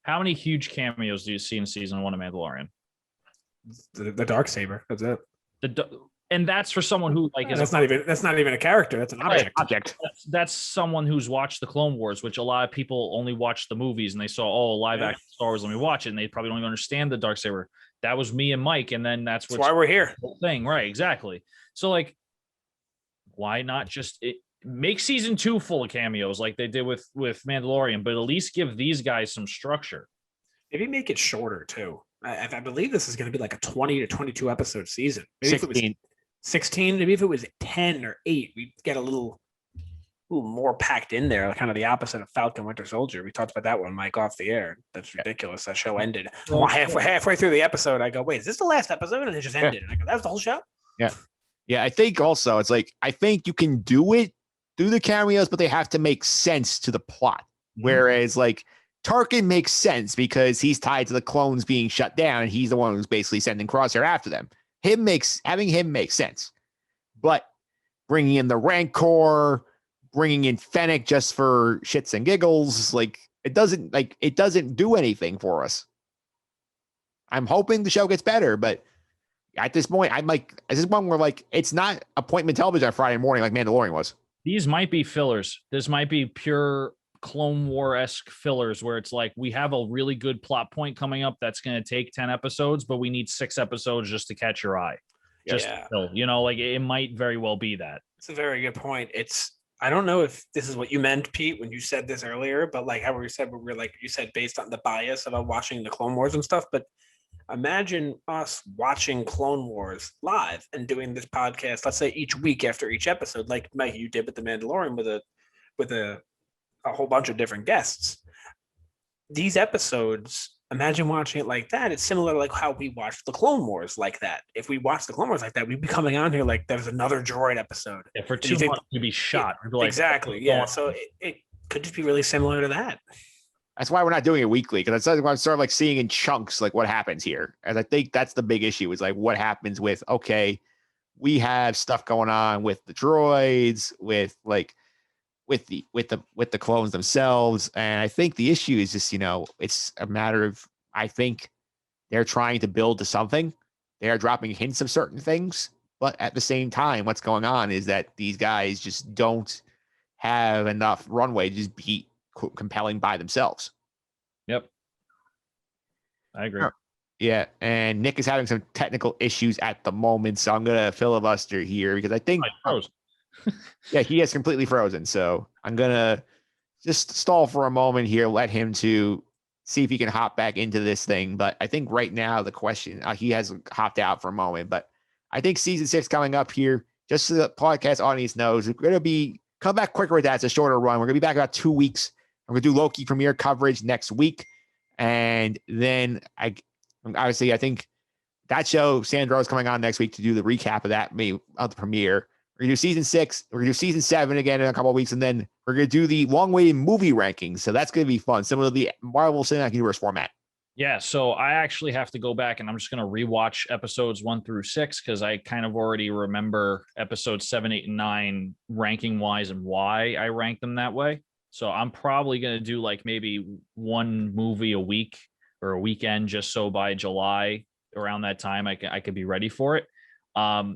How many huge cameos do you see in season 1 of Mandalorian? The Darksaber. That's it. And that's for someone who that's not even a character. That's an object. That's someone who's watched the Clone Wars, which a lot of people only watched the movies and they saw live action Star Wars. Let me watch it, and they probably don't even understand the Darksaber. That was me and Mike, and then that's why we're here. The whole thing, right? Exactly. So, like, why not just make season 2 full of cameos like they did with Mandalorian, but at least give these guys some structure. Maybe make it shorter too. I believe this is going to be like a 20 to 22 episode season. Maybe 16. If it was 16, maybe if it was 10 or 8, we'd get a little more packed in there, kind of the opposite of Falcon Winter Soldier. We talked about that one, Mike, off the air. That's ridiculous. That show ended. Well, halfway through the episode, I go, wait, is this the last episode? And it just ended. And I go, that was the whole show? Yeah. Yeah, I think also it's like, I think you can do the cameos, but they have to make sense to the plot. Whereas like Tarkin makes sense because he's tied to the clones being shut down, and he's the one who's basically sending Crosshair after them. Having him make sense. But bringing in the Rancor, bringing in Fennec just for shits and giggles, like it doesn't do anything for us. I'm hoping the show gets better, but at this point, this is one where like it's not appointment television on Friday morning like Mandalorian was. These might be fillers. This might be pure Clone War-esque fillers where it's like we have a really good plot point coming up that's going to take 10 episodes, but we need 6 episodes just to catch your eye. Just like it might very well be that. It's a very good point. I don't know if this is what you meant, Pete, when you said this earlier, but like how we said, you said based on the bias about watching the Clone Wars and stuff, but imagine us watching Clone Wars live and doing this podcast, let's say each week after each episode, like Mike, you did with The Mandalorian with a whole bunch of different guests. These episodes, imagine watching it like that. It's similar to like how we watched the Clone Wars like that. If we watched the Clone Wars like that, we'd be coming on here like there's another droid episode. Yeah, for 2 months, you'd be shot. Like, exactly. Yeah. So it could just be really similar to that. That's why we're not doing it weekly, because I'm sort of like seeing in chunks like what happens here. And I think that's the big issue is like what happens with, okay, we have stuff going on with the droids, with the clones themselves. And I think the issue is just, it's a matter of, I think they're trying to build to something. They are dropping hints of certain things, but at the same time, what's going on is that these guys just don't have enough runway to just be compelling by themselves. Yep. I agree. Yeah. And Nick is having some technical issues at the moment, so I'm going to filibuster here because I think yeah, he is completely frozen. So I'm going to just stall for a moment here, let him to see if he can hop back into this thing. But I think right now the question, he has hopped out for a moment, but I think season 6 coming up here, just so the podcast audience knows, we're going to come back quicker with that. It's a shorter run. We're going to be back about 2 weeks. We're going to do Loki premiere coverage next week. And then I think that show, Sandro, is coming on next week to do the recap of that, maybe of the premiere. We're going to do season 6. We're going to do season 7 again in a couple of weeks. And then we're going to do the long-awaited movie rankings. So that's going to be fun, similar to the Marvel Cinematic Universe format. Yeah, so I actually have to go back and I'm just going to rewatch episodes 1 through 6 because I kind of already remember episodes 7, 8, and 9 ranking wise and why I ranked them that way. So I'm probably going to do like maybe one movie a week or a weekend, just so by July around that time I could be ready for it. My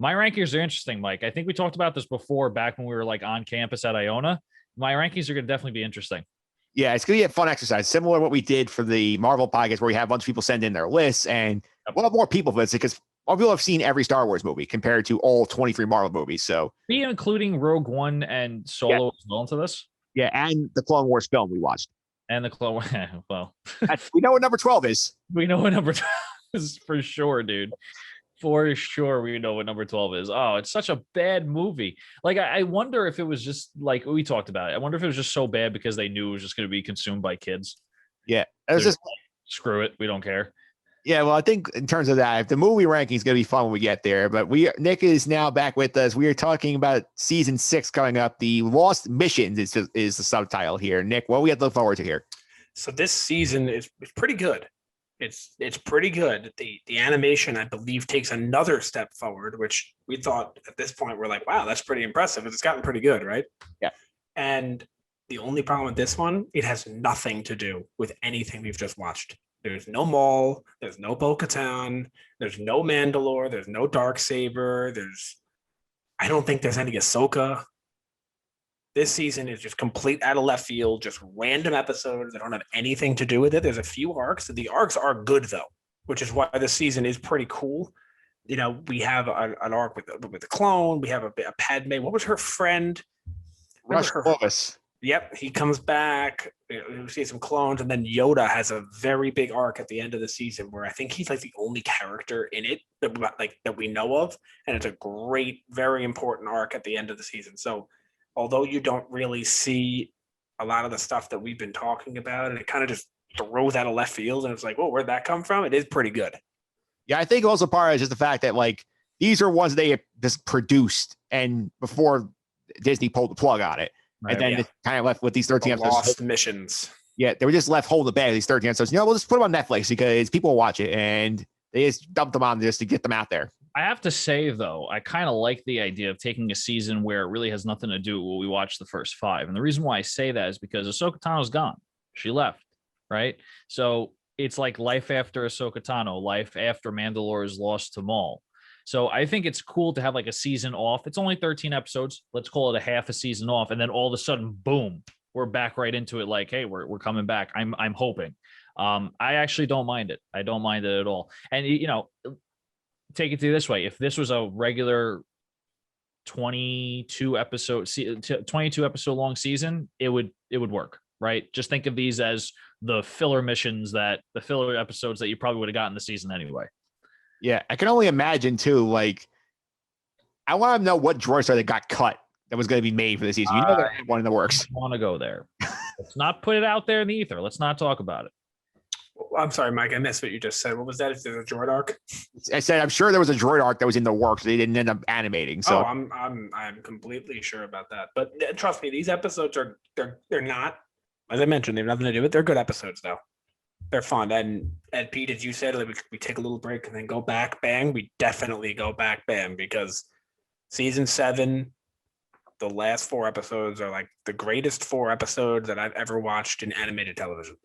rankings are interesting, Mike. I think we talked about this before back when we were like on campus at Iona. My rankings are going to definitely be interesting. Yeah, it's going to be a fun exercise, similar to what we did for the Marvel podcast, where we have a bunch of people send in their lists, and we'll have more people for this because more people have seen every Star Wars movie compared to all 23 Marvel movies. So, are you including Rogue One and Solo as well into this? Yeah, and the Clone Wars film we watched. And the Clone Wars, well. We know what number 12 is. We know what number 12 is for sure, dude. For sure, we know what number 12 is. Oh, it's such a bad movie. Like, I wonder if it was just like we talked about it. I wonder if it was just so bad because they knew it was just going to be consumed by kids. Yeah, it was just screw it. We don't care. Yeah, well, I think in terms of that, if the movie ranking is going to be fun when we get there. But Nick is now back with us. We are talking about season 6 coming up. The Lost Missions is the subtitle here. Nick, what we have to look forward to here? So this season is pretty good. It's pretty good. The animation, I believe, takes another step forward, which we thought at this point we're like, wow, that's pretty impressive. It's gotten pretty good, right? Yeah. And the only problem with this one, it has nothing to do with anything we've just watched. There's no Maul, there's no Bo-Katan, there's no Mandalore, there's no Darksaber, I don't think there's any Ahsoka. This season is just complete out of left field, just random episodes that don't have anything to do with it. There's a few arcs. The arcs are good, though, which is why this season is pretty cool. We have an arc with the clone. We have a Padme. What was her friend? Rush Clovis. Yep, he comes back. We see some clones, and then Yoda has a very big arc at the end of the season where I think he's like the only character in it that we know of, and it's a great, very important arc at the end of the season. So, although you don't really see a lot of the stuff that we've been talking about, and it kind of just throws out of left field, and it's like, where'd that come from? It is pretty good. Yeah, I think also part of it is just the fact that like these are ones they just produced, and before Disney pulled the plug on it. Right, and then it's kind of left with these 13 episodes. Lost missions. Yeah, they were just left holding the bag, these 13 episodes. We'll just put them on Netflix because people will watch it, and they just dumped them on just to get them out there. I have to say, though, I kind of like the idea of taking a season where it really has nothing to do with what we watched the first 5. And the reason why I say that is because Ahsoka Tano's gone. She left, right? So it's like life after Ahsoka Tano, life after Mandalore is lost to Maul. So I think it's cool to have like a season off. It's only 13 episodes. Let's call it a half a season off. And then all of a sudden, boom, we're back right into it. Like, hey, we're coming back. I'm hoping. I actually don't mind it. I don't mind it at all. And, take it to this way. If this was a regular 22 episode long season, it would work, right? Just think of these as the filler the filler episodes that you probably would have gotten the season anyway. Yeah, I can only imagine too. Like, I want to know what drawer that got cut that was going to be made for the season. You know, they had one in the works. I want to go there. Let's not put it out there in the ether. Let's not talk about it. I'm sorry, Mike. I missed what you just said. What was that? If there's a droid arc? I said I'm sure there was a droid arc that was in the works. They didn't end up animating. So I'm completely sure about that. But trust me, these episodes they're not. As I mentioned, they have nothing to do with. They're good episodes though. They're fun. And Pete, as you said, like we take a little break and then go back, bang. We definitely go back, bang, because season 7, the last 4 episodes are like the greatest 4 episodes that I've ever watched in animated television.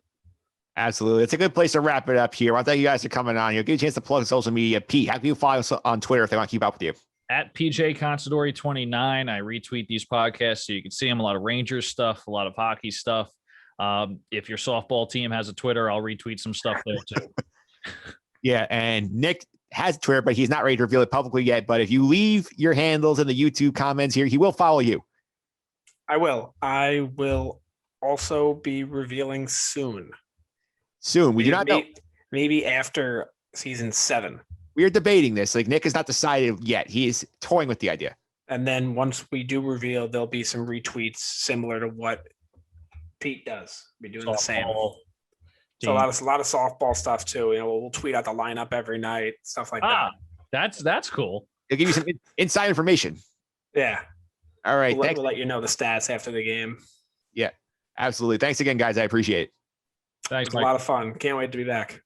Absolutely. It's a good place to wrap it up here. I want to thank you guys for coming on. You'll get a chance to plug social media. Pete, how can you follow us on Twitter if they want to keep up with you? At PJ Consadori 29. I retweet these podcasts so you can see them. A lot of Rangers stuff, a lot of hockey stuff. If your softball team has a Twitter, I'll retweet some stuff there too. Yeah. And Nick has Twitter, but he's not ready to reveal it publicly yet. But if you leave your handles in the YouTube comments here, he will follow you. I will also be revealing soon. We do not know. Maybe after season 7. We are debating this. Like, Nick has not decided yet. He is toying with the idea. And then once we do reveal, there'll be some retweets similar to what Pete does. Be doing the same. So a lot of softball stuff too. We'll tweet out the lineup every night, stuff like that. That's cool. They'll give you some inside information. Yeah. All right. We'll let you know the stats after the game. Yeah, absolutely. Thanks again, guys. I appreciate it. Thanks, Mike. A lot of fun. Can't wait to be back.